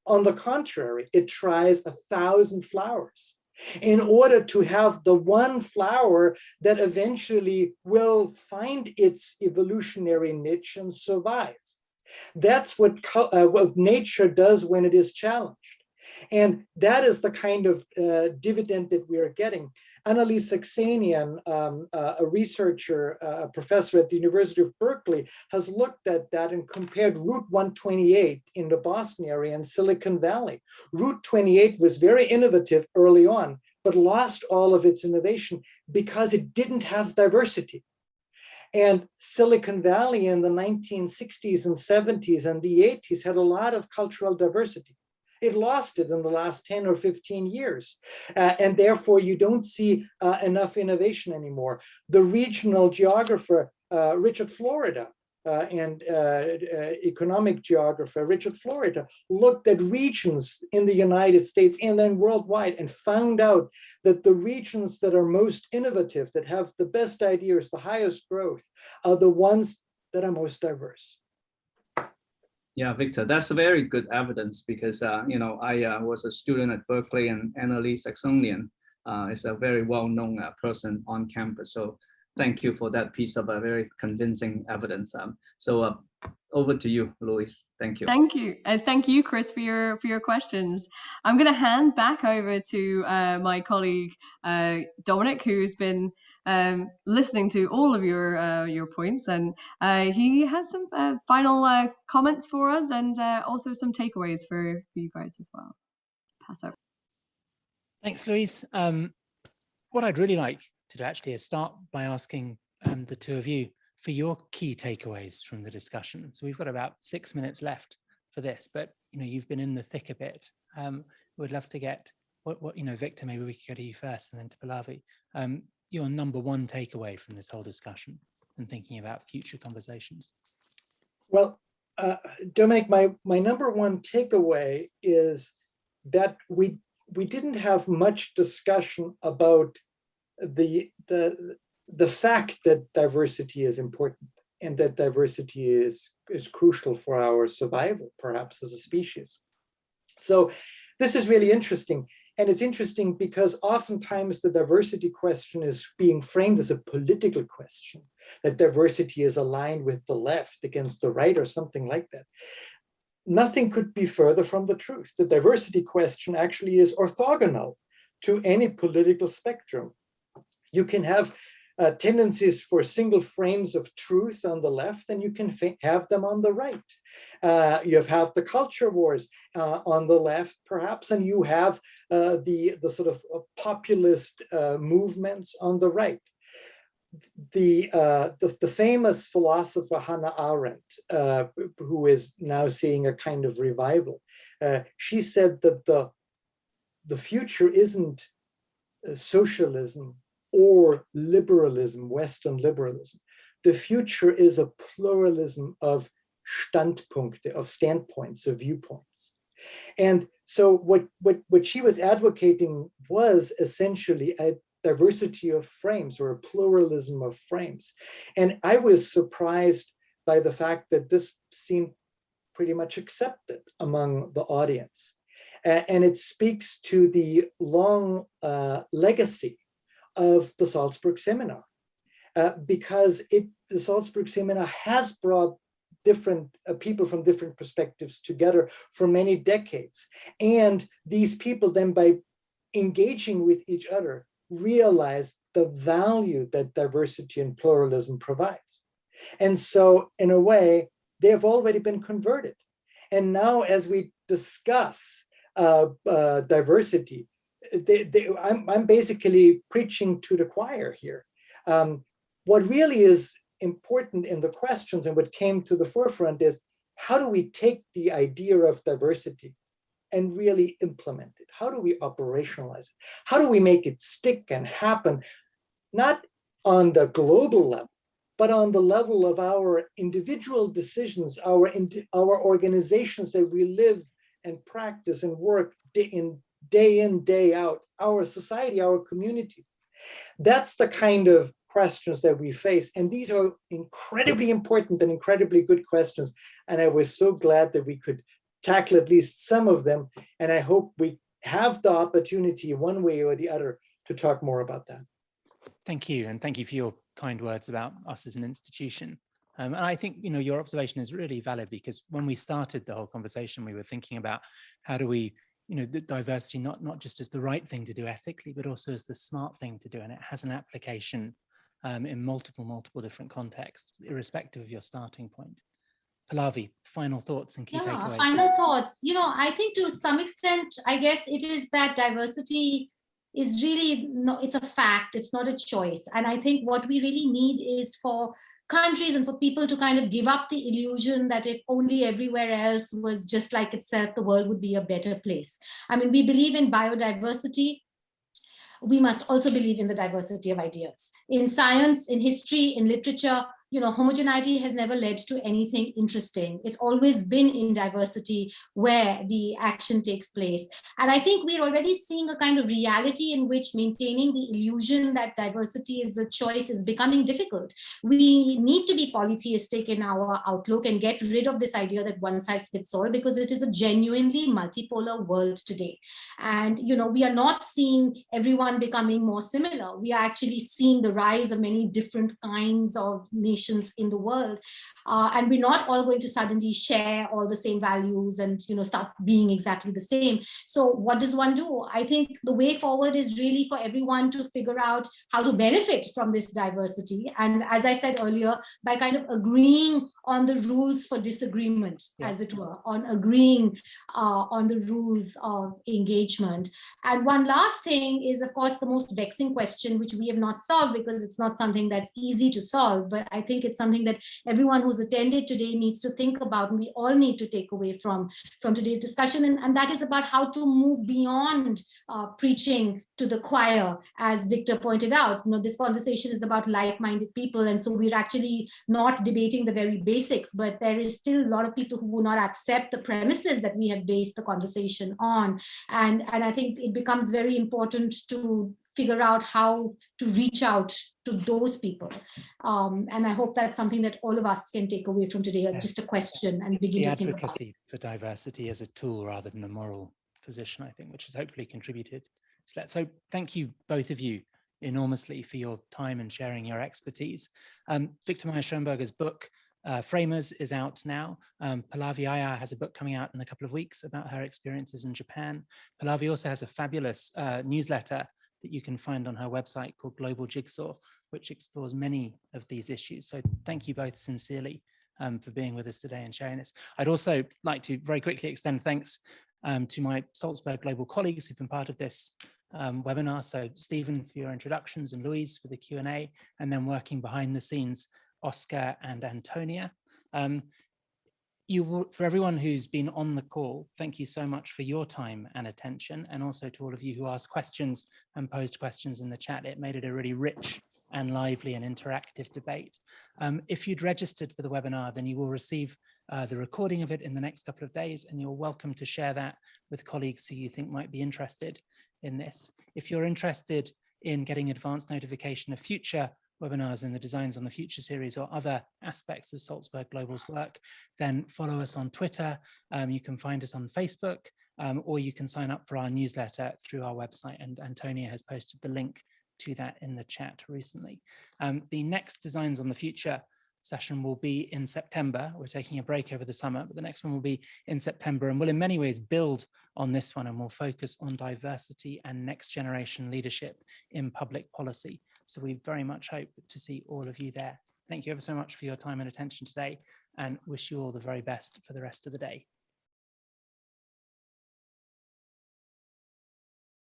Speaker 4: On the contrary, it tries 1,000 flowers in order to have the one flower that eventually will find its evolutionary niche and survive. That's what nature does when it is challenged. And that is the kind of dividend that we are getting. Annelies Saxenian, a researcher, a professor at the University of Berkeley, has looked at that and compared Route 128 in the Boston area and Silicon Valley. Route 28 was very innovative early on, but lost all of its innovation because it didn't have diversity. And Silicon Valley in the 1960s and 70s and the 80s had a lot of cultural diversity. It lost it in the last 10 or 15 years. And therefore, you don't see enough innovation anymore. The regional geographer, Richard Florida, and economic geographer, Richard Florida, looked at regions in the United States and then worldwide and found out that the regions that are most innovative, that have the best ideas, the highest growth, are the ones that are most diverse.
Speaker 9: Yeah, Victor, that's very good evidence because, I was a student at Berkeley, and Annelies Saxenian is a very well-known person on campus. So thank you for that piece of very convincing evidence. So over to you, Louise. Thank you.
Speaker 5: Thank you, and thank you, Chris, for your questions. I'm going to hand back over to my colleague Dominic, who's been listening to all of your points, and he has some final comments for us, and also some takeaways for you guys as well. Pass over.
Speaker 2: Thanks, Louise. What I'd really like to do actually is start by asking the two of you for your key takeaways from the discussion. So we've got about 6 minutes left for this, but you've been in the thick a bit. We'd love to get what Victor, maybe we could go to you first and then to Pallavi. Your number one takeaway from this whole discussion and thinking about future conversations.
Speaker 4: Well, Dominic, my number one takeaway is that we didn't have much discussion about the fact that diversity is important and that diversity is crucial for our survival, perhaps as a species. So this is really interesting. And it's interesting because oftentimes the diversity question is being framed as a political question, that diversity is aligned with the left against the right or something like that. Nothing could be further from the truth. The diversity question actually is orthogonal to any political spectrum. You can have tendencies for single frames of truth on the left, and you can have them on the right. You have the culture wars on the left, perhaps, and you have the sort of populist movements on the right. The famous philosopher Hannah Arendt, who is now seeing a kind of revival, she said that the future isn't socialism or liberalism, Western liberalism. The future is a pluralism of Standpunkte, of standpoints, of viewpoints. And so what she was advocating was essentially a diversity of frames or a pluralism of frames. And I was surprised by the fact that this seemed pretty much accepted among the audience. And it speaks to the long legacy of the Salzburg seminar, because the Salzburg seminar has brought different people from different perspectives together for many decades. And these people then, by engaging with each other, realize the value that diversity and pluralism provides. And so in a way, they have already been converted. And now as we discuss diversity, I'm basically preaching to the choir here. What really is important in the questions and what came to the forefront is, how do we take the idea of diversity and really implement it? How do we operationalize it? How do we make it stick and happen, not on the global level, but on the level of our individual decisions, our organizations that we live and practice and work day in, day out, our society, our communities? That's the kind of questions that we face. And these are incredibly important and incredibly good questions. And I was so glad that we could tackle at least some of them. And I hope we have the opportunity one way or the other to talk more about that.
Speaker 2: Thank you. And thank you for your kind words about us as an institution. And I think, your observation is really valid, because when we started the whole conversation, we were thinking about how do we, the diversity, not just as the right thing to do ethically, but also as the smart thing to do. And it has an application in multiple different contexts, irrespective of your starting point. Pallavi, final thoughts and key takeaways.
Speaker 3: Final thoughts. I think to some extent, I guess it is that diversity is really, it's a fact, it's not a choice. And I think what we really need is for countries and for people to kind of give up the illusion that if only everywhere else was just like itself, the world would be a better place. I mean, we believe in biodiversity. We must also believe in the diversity of ideas. In science, in history, in literature, homogeneity has never led to anything interesting. It's always been in diversity where the action takes place. And I think we're already seeing a kind of reality in which maintaining the illusion that diversity is a choice is becoming difficult. We need to be polytheistic in our outlook and get rid of this idea that one size fits all, because it is a genuinely multipolar world today. And, we are not seeing everyone becoming more similar. We are actually seeing the rise of many different kinds of nations in the world. And we're not all going to suddenly share all the same values and, start being exactly the same. So what does one do? I think the way forward is really for everyone to figure out how to benefit from this diversity. And as I said earlier, by kind of agreeing on the rules for disagreement, as it were, on agreeing on the rules of engagement. And one last thing is, of course, the most vexing question, which we have not solved because it's not something that's easy to solve, but I think it's something that everyone who's attended today needs to think about, and we all need to take away from today's discussion, and that is about how to move beyond preaching to the choir, as Victor pointed out. This conversation is about like-minded people, and so we're actually not debating the very basics, but there is still a lot of people who will not accept the premises that we have based the conversation on, and I think it becomes very important to figure out how to reach out to those people. And I hope that's something that all of us can take away from today, just a question and begin to think about.
Speaker 2: The advocacy for diversity as a tool rather than a moral position, I think, which has hopefully contributed to that. So thank you, both of you, enormously for your time and sharing your expertise. Victor Mayer-Schönberger's book, Framers, is out now. Pallavi Iyer has a book coming out in a couple of weeks about her experiences in Japan. Pallavi also has a fabulous newsletter that you can find on her website called Global Jigsaw, which explores many of these issues. So thank you both sincerely for being with us today and sharing this. I'd also like to very quickly extend thanks to my Salzburg Global colleagues who've been part of this webinar. So Stephen for your introductions and Louise for the Q&A, and then working behind the scenes, Oscar and Antonia. For everyone who's been on the call, thank you so much for your time and attention, and also to all of you who asked questions and posed questions in the chat. It made it a really rich and lively and interactive debate. If you'd registered for the webinar, then you will receive the recording of it in the next couple of days, and you're welcome to share that with colleagues who you think might be interested in this. If you're interested in getting advance notification of future webinars in the Designs on the Future series or other aspects of Salzburg Global's work, then follow us on Twitter. You can find us on Facebook, or you can sign up for our newsletter through our website, and Antonia has posted the link to that in the chat recently. The next Designs on the Future session will be in September. We're taking a break over the summer, but the next one will be in September, and will in many ways build on this one, and will focus on diversity and next generation leadership in public policy. So we very much hope to see all of you there. Thank you ever so much for your time and attention today, and wish you all the very best for the rest of the day.